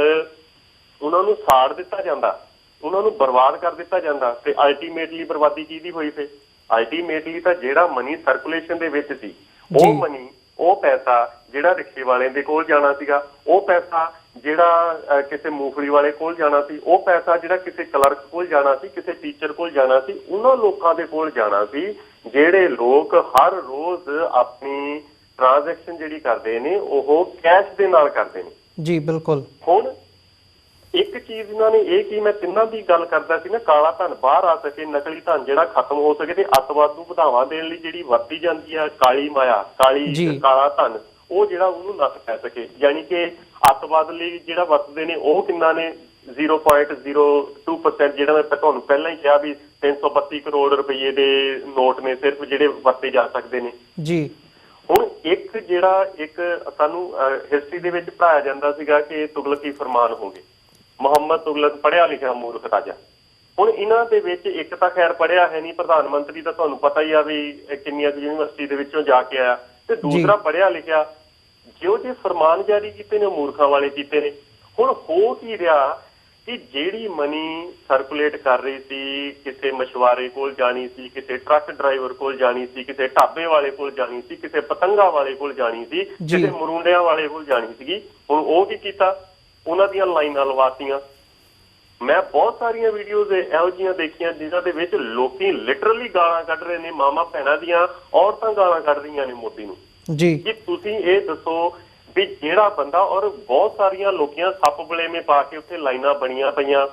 ਉਹਨਾਂ ਨੂੰ ਸਾੜ ਦਿੱਤਾ ਜਾਂਦਾ, ਉਹਨਾਂ ਨੂੰ ਬਰਬਾਦ ਕਰ ਦਿੱਤਾ ਜਾਂਦਾ, ਤੇ ਅਲਟੀਮੇਟਲੀ ਬਰਬਾਦੀ ਕਿਹਦੀ ਹੋਈ? ਫਿਰ ਅਲਟੀਮੇਟਲੀ ਤਾਂ ਜਿਹੜਾ ਮਨੀ ਸਰਕੂਲੇਸ਼ਨ ਦੇ ਵਿੱਚ ਸੀ, ਉਹ ਮਨੀ, ਉਹ ਪੈਸਾ ਜਿਹੜਾ ਰਿਕਸ਼ੇ ਵਾਲੇ ਦੇ ਕੋਲ ਜਾਣਾ ਸੀਗਾ, ਉਹ ਪੈਸਾ ਜਿਹੜਾ ਕਿਸੇ ਮੂੰਗਫਲੀ ਵਾਲੇ ਕੋਲ ਜਾਣਾ ਸੀ, ਉਹ ਪੈਸਾ ਜਿਹੜਾ ਕਿਸੇ ਕਲਰਕ ਕੋਲ ਜਾਣਾ ਸੀ, ਕਿਸੇ ਟੀਚਰ ਕੋਲ ਜਾਣਾ ਸੀ, ਉਹਨਾਂ ਲੋਕਾਂ ਦੇ ਕੋਲ ਜਾਣਾ ਸੀ ਜਿਹੜੇ ਲੋਕ ਹਰ ਰੋਜ਼ ਆਪਣੀ ਟ੍ਰਾਂਜੈਕਸ਼ਨ ਜਿਹੜੀ ਕਰਦੇ ਨੇ ਉਹ ਕੈਸ਼ ਦੇ ਨਾਲ ਕਰਦੇ ਨੇ। ਜੀ ਬਿਲਕੁਲ। ਹੁਣ ਇੱਕ ਚੀਜ਼ ਇਹਨਾਂ ਨੇ ਇਹ ਕੀ, ਮੈਂ ਤਿੰਨਾਂ ਦੀ ਗੱਲ ਕਰਦਾ ਸੀ ਨਾ, ਕਾਲਾ ਧਨ ਬਾਹਰ ਆ ਸਕੇ, ਨਕਲੀ ਧਨ ਜਿਹੜਾ ਖਤਮ ਹੋ ਸਕੇ, ਤੇ ਅੱਤਵਾਦ ਨੂੰ ਵਧਾਵਾ ਦੇਣ ਲਈ ਜਿਹੜੀ ਵਰਤੀ ਜਾਂਦੀ ਆ ਕਾਲੀ ਮਾਇਆ, ਕਾਲਾ ਧਨ, ਉਹ ਜਿਹੜਾ ਉਹਨੂੰ ਨੱਥ ਪੈ ਸਕੇ। ਯਾਨੀ ਕਿ ਅੱਤਵਾਦ ਲਈ ਜਿਹੜਾ ਵਰਤਦੇ ਨੇ ਉਹ ਕਿੰਨਾ ਨੇ? 0.02%। ਜਿਹੜਾ ਮੈਂ ਤੁਹਾਨੂੰ ਪਹਿਲਾਂ ਹੀ ਕਿਹਾ ਵੀ 332 ਕਰੋੜ ਰੁਪਈਏ ਦੇ ਨੋਟ ਨੇ ਸਿਰਫ ਜਿਹੜੇ ਵਰਤੇ ਜਾ ਸਕਦੇ ਨੇ। ਹੁਣ ਇੱਕ ਸਾਨੂੰ ਹਿਸਟਰੀ ਦੇ ਵਿੱਚ ਪੜ੍ਹਾਇਆ ਜਾਂਦਾ ਸੀਗਾ ਕਿ ਤੁਗਲਕੀ ਫਰਮਾਨ ਹੋ ਗਏ। ਮੁਹੰਮਦ ਤੁਗਲਕ ਪੜ੍ਹਿਆ ਲਿਖਿਆ ਮੂਰਖ ਰਾਜਾ। ਹੁਣ ਇਹਨਾਂ ਦੇ ਵਿੱਚ ਇੱਕ ਤਾਂ ਖੈਰ ਪੜ੍ਹਿਆ ਹੈ ਨਹੀਂ, ਪ੍ਰਧਾਨ ਮੰਤਰੀ ਤਾਂ ਤੁਹਾਨੂੰ ਪਤਾ ਹੀ ਆ ਵੀ ਕਿੰਨੀਆਂ ਯੂਨੀਵਰਸਿਟੀ ਦੇ ਵਿੱਚੋਂ ਜਾ ਕੇ ਆਇਆ, ਤੇ ਦੂਸਰਾ ਪੜ੍ਹਿਆ ਲਿਖਿਆ ਜਿਹੋ ਜਿਹੇ ਫਰਮਾਨ ਜਾਰੀ ਕੀਤੇ ਨੇ ਮੂਰਖਾਂ ਵਾਲੇ ਕੀਤੇ ਨੇ। ਹੁਣ ਹੋ ਕੀ ਰਿਹਾ ਕਿ ਜਿਹੜੀ ਮਨੀ ਸਰਕੂਲੇਟ ਕਰ ਰਹੀ ਸੀ, ਕਿਸੇ ਮਛੁਆਰੇ ਕੋਲ ਜਾਣੀ ਸੀ, ਕਿਸੇ ਟਰੱਕ ਡਰਾਈਵਰ ਕੋਲ ਜਾਣੀ ਸੀ, ਕਿਸੇ ਢਾਬੇ ਵਾਲੇ ਕੋਲ ਜਾਣੀ ਸੀ, ਕਿਸੇ ਪਤੰਗਾ ਵਾਲੇ ਕੋਲ ਜਾਣੀ ਸੀ, ਕਿਸੇ ਮਰੂੰਡਿਆਂ ਵਾਲੇ ਕੋਲ ਜਾਣੀ ਸੀਗੀ। ਹੁਣ ਉਹ ਕੀ ਕੀਤਾ, ਉਹਨਾਂ ਦੀਆਂ ਲਾਈਨਾਂ ਲਵਾਤੀਆਂ। ਮੈਂ ਬਹੁਤ ਸਾਰੀਆਂ ਵੀਡੀਓਜ਼ ਇਹੋ ਜਿਹੀਆਂ ਦੇਖੀਆਂ ਜਿਨ੍ਹਾਂ ਦੇ ਵਿੱਚ ਲੋਕੀ ਲਿਟਰਲੀ ਗਾਲਾਂ ਕੱਢ ਰਹੇ ਨੇ, ਮਾਮਾ ਭੈਣਾਂ ਦੀਆਂ ਔਰਤਾਂ ਗਾਲਾਂ ਕੱਢ ਰਹੀਆਂ ਨੇ ਮੋਦੀ ਨੂੰ ਜੀ ਕਿ ਤੁਸੀਂ ਇਹ ਦੱਸੋ ਵੀ ਜਿਹੜਾ ਬੰਦਾ, ਔਰ ਬਹੁਤ ਸਾਰੀਆਂ ਲੋਕੀਆਂ ਸੱਪ ਬਲੇਮੇ ਪਾ ਕੇ ਉੱਥੇ ਲਾਈਨਾਂ ਬਣੀਆਂ ਪਈਆਂ,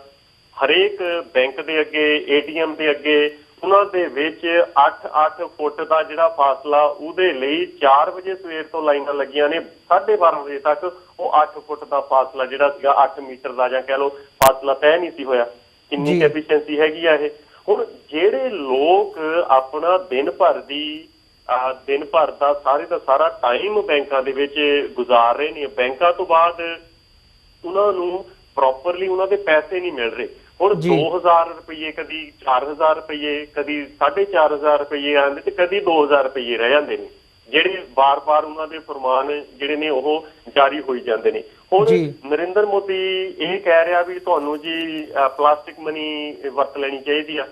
ਹਰੇਕ ਬੈਂਕ ਦੇ ਅੱਗੇ, ATM ਦੇ ਅੱਗੇ, ਉਹਨਾਂ ਦੇ ਵਿੱਚ 8-8 ਫੁੱਟ ਦਾ ਜਿਹੜਾ ਫਾਸਲਾ, ਉਹਦੇ ਲਈ 4 ਵਜੇ ਸਵੇਰ ਤੋਂ ਲਾਈਨਾਂ ਲੱਗੀਆਂ ਨੇ, 12:30 ਵਜੇ ਤੱਕ ਉਹ 8 ਫੁੱਟ ਦਾ ਫਾਸਲਾ ਜਿਹੜਾ ਸੀਗਾ 8 ਮੀਟਰ ਦਾ ਜਾਂ ਕਹਿ ਲਓ ਫਾਸਲਾ ਤੈਅ ਨਹੀਂ ਸੀ ਹੋਇਆ। ਕਿੰਨੀ ਐਫੀਸ਼ੀਐਂਸੀ ਹੈਗੀ ਆ ਇਹ। ਹੁਣ ਜਿਹੜੇ ਲੋਕ ਆਪਣਾ ਦਿਨ ਭਰ ਦਾ ਸਾਰੇ ਦਾ ਸਾਰਾ ਟਾਈਮ ਬੈਂਕਾਂ ਦੇ ਵਿੱਚ ਗੁਜ਼ਾਰ ਰਹੇ ਨੇ, ਬੈਂਕਾਂ ਤੋਂ ਬਾਅਦ ਉਹਨਾਂ ਨੂੰ ਪ੍ਰੋਪਰਲੀ ਉਹਨਾਂ ਦੇ ਪੈਸੇ ਨਹੀਂ ਮਿਲ ਰਹੇ। ਹੁਣ 2000 ਰੁਪਏ, ਕਦੀ 4000 ਰੁਪਏ, ਕਦੀ 4500 ਰੁਪਏ ਆਉਂਦੇ ਤੇ ਕਦੀ 2000 ਰੁਪਏ ਰਹਿ ਜਾਂਦੇ ਨੇ, ਜਿਹੜੇ ਵਾਰ-ਵਾਰ ਉਹਨਾਂ ਦੇ ਫਰਮਾਨ ਜਿਹੜੇ ਨੇ ਉਹ ਜਾਰੀ ਹੋਈ ਜਾਂਦੇ ਨੇ। ਹੁਣ ਨਰਿੰਦਰ ਮੋਦੀ ਇਹ ਕਹਿ ਰਿਹਾ ਵੀ ਤੁਹਾਨੂੰ ਜੀ ਪਲਾਸਟਿਕ ਮਨੀ ਵਰਤ ਲੈਣੀ ਚਾਹੀਦੀ ਆ।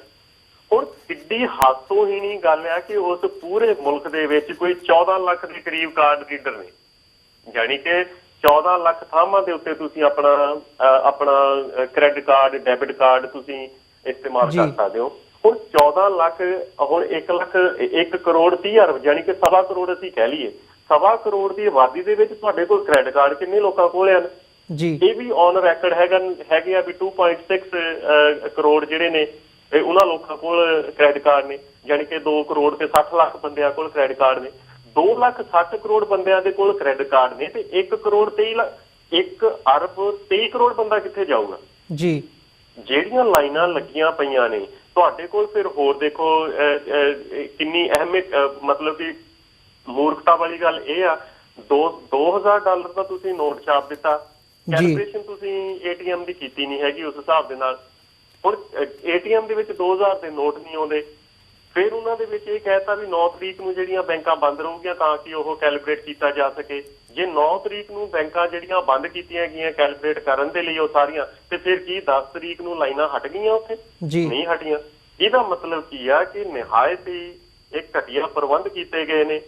ਹੁਣ ਕਿੱਡੀ ਹਾਸੋਹੀਣੀ ਗੱਲ ਆ ਕਿ ਉਸ ਪੂਰੇ ਮੁਲਕ ਦੇ ਵਿੱਚ ਕੋਈ 14 ਲੱਖ ਦੇ ਕਰੀਬ ਕਾਰਡ ਰੀਡਰ ਨੇ, ਯਾਨੀ ਕਿ 14 ਲੱਖ ਥਾਵਾਂ ਦੇ ਉੱਤੇ ਤੁਸੀਂ ਆਪਣਾ ਕ੍ਰੈਡਿਟ ਕਾਰਡ, ਡੈਬਿਟ ਕਾਰਡ ਤੁਸੀਂ ਇਸਤੇਮਾਲ ਕਰ ਸਕਦੇ ਹੋ। ਹੁਣ 14 ਲੱਖ, ਹੁਣ 1 ਕਰੋੜ 30,000 ਯਾਨੀ ਕਿ 1.25 ਕਰੋੜ ਅਸੀਂ ਕਹਿ ਲਈਏ, 1.25 ਕਰੋੜ ਦੀ ਆਬਾਦੀ ਦੇ ਵਿੱਚ ਤੁਹਾਡੇ ਕੋਲ ਕ੍ਰੈਡਿਟ ਕਾਰਡ ਕਿੰਨੇ ਲੋਕਾਂ ਕੋਲ ਹਨ ਜੀ? ਇਹ ਵੀ ਔਨ ਰੈਕਰਡ ਹੈਗੇ ਆ ਵੀ 2.6 ਕਰੋੜ ਜਿਹੜੇ ਨੇ ਉਹਨਾਂ ਲੋਕਾਂ ਕੋਲ ਕ੍ਰੈਡਿਟ ਕਾਰਡ ਨੇ, ਯਾਨੀ ਕਿ 2 ਕਰੋੜ ਤੇ 60 ਲੱਖ ਬੰਦਿਆਂ ਕੋਲ ਕ੍ਰੈਡਿਟ ਕਾਰਡ ਨੇ। 2,60 ਕਰੋੜ ਬੰਦਿਆਂ ਦੇ ਕੋਲ ਕ੍ਰੈਡਿਟ ਕਾਰਡ ਨੇ ਤੇ 1 ਅਰਬ 23 ਕਰੋੜ ਬੰਦਾ ਕਿੱਥੇ ਜਾਊਗਾ ਜੀ? ਜਿਹੜੀਆਂ ਲਾਈਨਾਂ ਲੱਗੀਆਂ ਪਈਆਂ ਨੇ ਤੁਹਾਡੇ ਕੋਲ, ਫਿਰ ਹੋਰ ਦੇਖੋ ਕਿੰਨੀ ਅਹਿਮੀਅਤ, ਮਤਲਬ ਕਿ ਮੂਰਖਤਾ ਵਾਲੀ ਗੱਲ ਇਹ ਆ, $2,000 ਦਾ ਤੁਸੀਂ ਨੋਟ ਛਾਪ ਦਿੱਤਾ, ਕੈਲਕੂਲੇਸ਼ਨ ਤੁਸੀਂ ATM ਦੀ ਕੀਤੀ ਨਹੀਂ ਹੈਗੀ ਉਸ ਹਿਸਾਬ ਦੇ ਨਾਲ। ਹੁਣ ATM ਦੇ ਵਿੱਚ 2000 ਦੇ ਨੋਟ ਨਹੀਂ ਆਉਂਦੇ। ਫਿਰ ਉਹਨਾਂ ਦੇ ਵਿੱਚ ਇਹ ਕਹਿਤਾ ਵੀ 9 ਤਰੀਕ ਨੂੰ ਜਿਹੜੀਆਂ ਬੈਂਕਾਂ ਬੰਦ ਰਹੂਗੀਆਂ ਤਾਂ ਕਿ ਉਹ ਕੈਲਕੂਲੇਟ ਕੀਤਾ ਜਾ ਸਕੇ। ਜੇ 9 ਤਰੀਕ ਨੂੰ ਬੈਂਕਾਂ ਜਿਹੜੀਆਂ ਬੰਦ ਕੀਤੀਆਂ ਗਈਆਂ ਕੈਲਕੂਲੇਟ ਕਰਨ ਦੇ ਲਈ ਉਹ ਸਾਰੀਆਂ, ਤੇ ਫਿਰ ਕੀ 10 ਤਰੀਕ ਨੂੰ ਲਾਈਨਾਂ ਹਟ ਗਈਆਂ ਉੱਥੇ? ਨਹੀਂ ਹਟੀਆਂ। ਇਹਦਾ ਮਤਲਬ ਕੀ ਆ ਕਿ ਨਿਹਾਇਤ ਹੀ ਇੱਕ ਘਟੀਆ ਪ੍ਰਬੰਧ ਕੀਤੇ ਗਏ ਨੇ।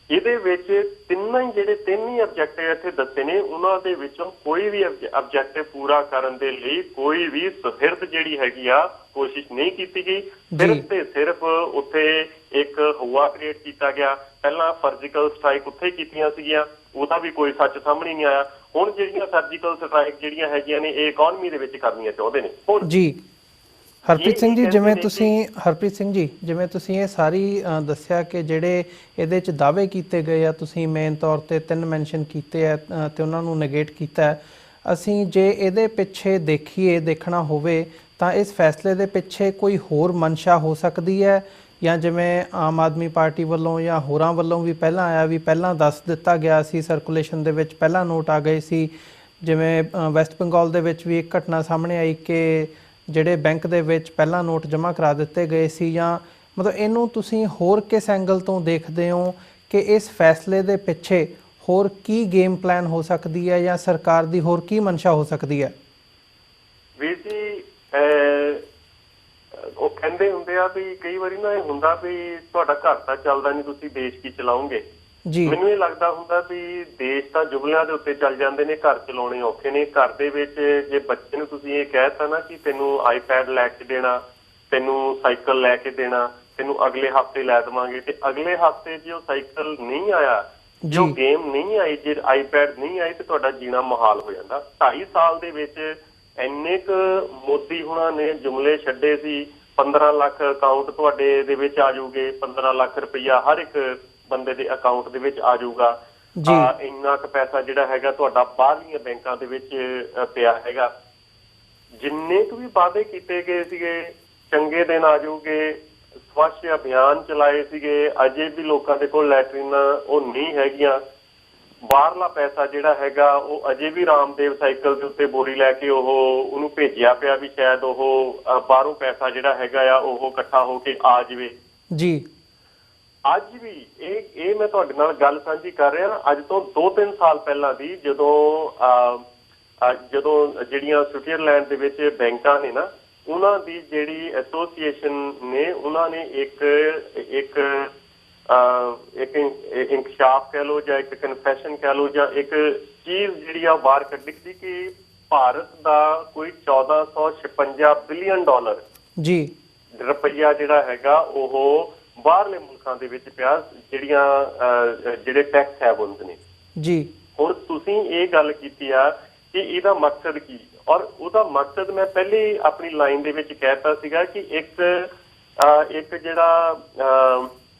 ਇਹਦੇ ਵਿੱਚ ਤਿੰਨ ਹੀ ਆਬਜੈਕਟਿਵ ਇੱਥੇ ਦੱਸੇ ਨੇ, ਉਹਨਾਂ ਦੇ ਵਿੱਚੋਂ ਕੋਈ ਵੀ ਆਬਜੈਕਟਿਵ ਪੂਰਾ ਕਰਨ ਦੇ ਲਈ ਕੋਈ ਵੀ ਸਫਿਰਤ ਜਿਹੜੀ ਹੈਗੀ ਆ ਕੋਸ਼ਿਸ਼ ਨਹੀਂ ਕੀਤੀ ਗਈ। ਸਿਰਫ ਤੇ ਸਿਰਫ ਉੱਥੇ ਇੱਕ ਹਵਾ ਕ੍ਰੀਏਟ ਕੀਤਾ ਗਿਆ। ਪਹਿਲਾਂ ਸਰਜੀਕਲ ਸਟ੍ਰਾਈਕ ਉੱਥੇ ਕੀਤੀਆਂ ਸੀਗੀਆਂ, ਉਹਦਾ ਵੀ ਕੋਈ ਸੱਚ ਸਾਹਮਣੇ ਨਹੀਂ ਆਇਆ। ਹੁਣ ਜਿਹੜੀਆਂ ਸਰਜੀਕਲ ਸਟ੍ਰਾਈਕ ਜਿਹੜੀਆਂ ਹੈਗੀਆਂ ਨੇ ਇਹ ਇਕਨੋਮੀ ਦੇ ਵਿੱਚ ਕਰਨੀਆਂ ਚਾਹੁੰਦੇ ਨੇ। ਹੁਣ ਹਰਪ੍ਰੀਤ ਸਿੰਘ ਜੀ, ਜਿਵੇਂ ਤੁਸੀਂ ਇਹ ਸਾਰੀ ਦੱਸਿਆ ਕਿ ਜਿਹੜੇ ਇਹਦੇ 'ਚ ਦਾਅਵੇ ਕੀਤੇ ਗਏ ਆ, ਤੁਸੀਂ ਮੇਨ ਤੌਰ 'ਤੇ 3 ਮੈਂਸ਼ਨ ਕੀਤੇ ਆ ਅਤੇ ਉਹਨਾਂ ਨੂੰ ਨੇਗੇਟ ਕੀਤਾ ਹੈ। ਅਸੀਂ ਜੇ ਇਹਦੇ ਪਿੱਛੇ ਦੇਖਣਾ ਹੋਵੇ ਤਾਂ ਇਸ ਫੈਸਲੇ ਦੇ ਪਿੱਛੇ ਕੋਈ ਹੋਰ ਮਨਸ਼ਾ ਹੋ ਸਕਦੀ ਹੈ, ਜਾਂ ਜਿਵੇਂ ਆਮ ਆਦਮੀ ਪਾਰਟੀ ਵੱਲੋਂ ਜਾਂ ਹੋਰਾਂ ਵੱਲੋਂ ਵੀ ਪਹਿਲਾਂ ਆਇਆ ਵੀ ਪਹਿਲਾਂ ਦੱਸ ਦਿੱਤਾ ਗਿਆ ਸੀ, ਸਰਕੂਲੇਸ਼ਨ ਦੇ ਵਿੱਚ ਪਹਿਲਾਂ ਨੋਟ ਆ ਗਏ ਸੀ। ਜਿਵੇਂ ਵੈਸਟ ਬੰਗਾਲ ਦੇ ਵਿੱਚ ਵੀ ਇੱਕ ਘਟਨਾ ਸਾਹਮਣੇ ਆਈ ਕਿ ਜਿਹੜੇ ਬੈਂਕ ਦੇ ਵਿੱਚ ਪਹਿਲਾਂ ਨੋਟ ਜਮ੍ਹਾਂ ਕਰਾ ਦਿੱਤੇ ਗਏ ਸੀ, ਜਾਂ ਮਤਲਬ ਇਹਨੂੰ ਤੁਸੀਂ ਹੋਰ ਕਿਸ ਐਂਗਲ ਤੋਂ ਦੇਖਦੇ ਹੋ ਕਿ ਇਸ ਫੈਸਲੇ ਦੇ ਪਿੱਛੇ ਹੋਰ ਕੀ ਗੇਮ ਪਲਾਨ ਹੋ ਸਕਦੀ ਹੈ ਜਾਂ ਸਰਕਾਰ ਦੀ ਹੋਰ ਕੀ ਮਨਸ਼ਾ ਹੋ ਸਕਦੀ ਹੈ? ਵੀਰ ਜੀ, ਉਹ ਕਹਿੰਦੇ ਹੁੰਦੇ ਆ ਵੀ ਕਈ ਵਾਰੀ ਨਾ ਇਹ ਹੁੰਦਾ ਵੀ ਤੁਹਾਡਾ ਘਰ ਤਾਂ ਚੱਲਦਾ ਨਹੀਂ, ਤੁਸੀਂ ਦੇਸ਼ ਕੀ ਚਲਾਓਗੇ। ਮੈਨੂੰ ਇਹ ਲੱਗਦਾ ਹੁੰਦਾ ਵੀ ਦੇਸ਼ ਤਾਂ ਜੁਮਲਿਆਂ ਦੇ ਉੱਤੇ ਚੱਲ ਜਾਂਦੇ ਨੇ, ਘਰ ਚਲਾਉਣੇ ਔਖੇ ਨੇ। ਘਰ ਦੇ ਵਿੱਚ ਜੇ ਬੱਚੇ ਨੂੰ ਤੁਸੀਂ ਇਹ ਕਹਿ ਤਾ ਨਾ ਕਿ ਤੈਨੂੰ iPad ਲੈ ਕੇ ਦੇਣਾ, ਤੈਨੂੰ ਸਾਈਕਲ ਲੈ ਕੇ ਦੇਣਾ, ਤੈਨੂੰ ਅਗਲੇ ਹਫ਼ਤੇ ਲੈ ਦੇਵਾਂਗੇ, ਤੇ ਅਗਲੇ ਹਫ਼ਤੇ ਜੇ ਉਹ ਸਾਈਕਲ ਨਹੀਂ ਆਇਆ, ਜੋ ਗੇਮ ਨਹੀਂ ਆਈ, ਜੇ iPad ਨਹੀਂ ਆਈ, ਤੇ ਤੁਹਾਡਾ ਜੀਣਾ ਮੁਹਾਲ ਹੋ ਜਾਂਦਾ। 2.5 ਸਾਲ ਦੇ ਵਿੱਚ ਇੰਨੇ ਕੁ ਮੋਦੀ ਹੁਣਾਂ ਨੇ ਜੁਮਲੇ ਛੱਡੇ ਸੀ। 15 ਲੱਖ ਅਕਾਊਂਟ ਤੁਹਾਡੇ ਦੇ ਵਿੱਚ ਆ ਜਾਊਗੇ, 15 ਲੱਖ ਰੁਪਈਆ ਹਰ ਇੱਕ ਬੰਦੇ ਦੇ ਅਕਾਊਂਟ ਦੇ ਵਿੱਚ ਆ ਜਾਊਗਾ। ਇੰਨਾ ਕੁ ਪੈਸਾ ਜਿਹੜਾ ਹੈਗਾ ਤੁਹਾਡਾ ਬਾਹਰਲੀਆਂ ਬੈਂਕਾਂ ਦੇ ਵਿੱਚ ਪਿਆ ਹੈਗਾ। ਜਿੰਨੇ ਕੁ ਵੀ ਵਾਅਦੇ ਕੀਤੇ ਗਏ ਸੀਗੇ, ਚੰਗੇ ਦਿਨ ਆ ਜਾਊਗੇ, ਸਵੱਛ ਅਭਿਆਨ ਚਲਾਏ ਸੀਗੇ, ਅਜੇ ਵੀ ਲੋਕਾਂ ਦੇ ਕੋਲ ਲੈਟਰੀਨਾਂ ਉਹ ਨਹੀਂ ਹੈਗੀਆਂ। ਬਾਹਰਲਾ ਪੈਸਾ ਜਿਹੜਾ ਹੈਗਾ ਉਹ ਅਜੇ ਵੀ ਰਾਮਦੇਵ ਸਾਈਕਲ ਦੇ ਉੱਤੇ ਬੋਰੀ ਲੈ ਕੇ ਉਹਨੂੰ ਭੇਜਿਆ ਪਿਆ ਵੀ ਸ਼ਾਇਦ ਉਹ ਬਾਹਰੋਂ ਪੈਸਾ ਜਿਹੜਾ ਹੈਗਾ ਆ ਉਹ ਇਕੱਠਾ ਹੋ ਕੇ ਆ ਜਾਵੇ ਜੀ। ਅੱਜ ਵੀ ਇਹ ਮੈਂ ਤੁਹਾਡੇ ਨਾਲ ਗੱਲ ਸਾਂਝੀ ਕਰ ਰਿਹਾ ਅੱਜ ਤੋਂ 2-3 ਸਾਲ ਪਹਿਲਾਂ ਦੀ ਜਦੋਂ ਜਿਹੜੀਆਂ ਸਵਿਟਜ਼ਰਲੈਂਡ ਦੇ ਵਿੱਚ ਬੈਂਕਾਂ ਨੇ ਨਾ ਉਹਨਾਂ ਦੀ ਜਿਹੜੀ ਐਸੋਸੀਏਸ਼ਨ ਨੇ ਉਹਨਾਂ ਨੇ ਇੱਕ ਇਨਕਸ਼ਾਫ ਕਹਿ ਲਓ ਜਾਂ ਇੱਕ ਕਨਫੈਸ਼ਨ ਕਹਿ ਲਓ ਜਾਂ ਇੱਕ ਚੀਜ਼ ਜਿਹੜੀ ਆ ਬਾਹਰ ਕੱਢੀ ਸੀ ਕਿ ਭਾਰਤ ਦਾ ਕੋਈ 1456 ਬਿਲੀਅਨ ਡਾਲਰ ਜੀ ਰੁਪਈਆ ਜਿਹੜਾ ਹੈਗਾ ਉਹ ਬਾਹਰਲੇ ਮੁਲਕਾਂ ਦੇ ਵਿੱਚ ਪਿਆ ਜਿਹੜੇ ਟੈਕਸ ਹੈਵਨਸ ਨੇ ਜੀ। ਹੁਣ ਤੁਸੀਂ ਇਹ ਗੱਲ ਕੀਤੀ ਆ ਕਿ ਇਹਦਾ ਮਕਸਦ ਕੀ ਔਰ ਉਹਦਾ ਮਕਸਦ ਮੈਂ ਪਹਿਲੇ ਆਪਣੀ ਲਾਈਨ ਦੇ ਵਿੱਚ ਕਹਿਤਾ ਸੀਗਾ ਕਿ ਇੱਕ ਜਿਹੜਾ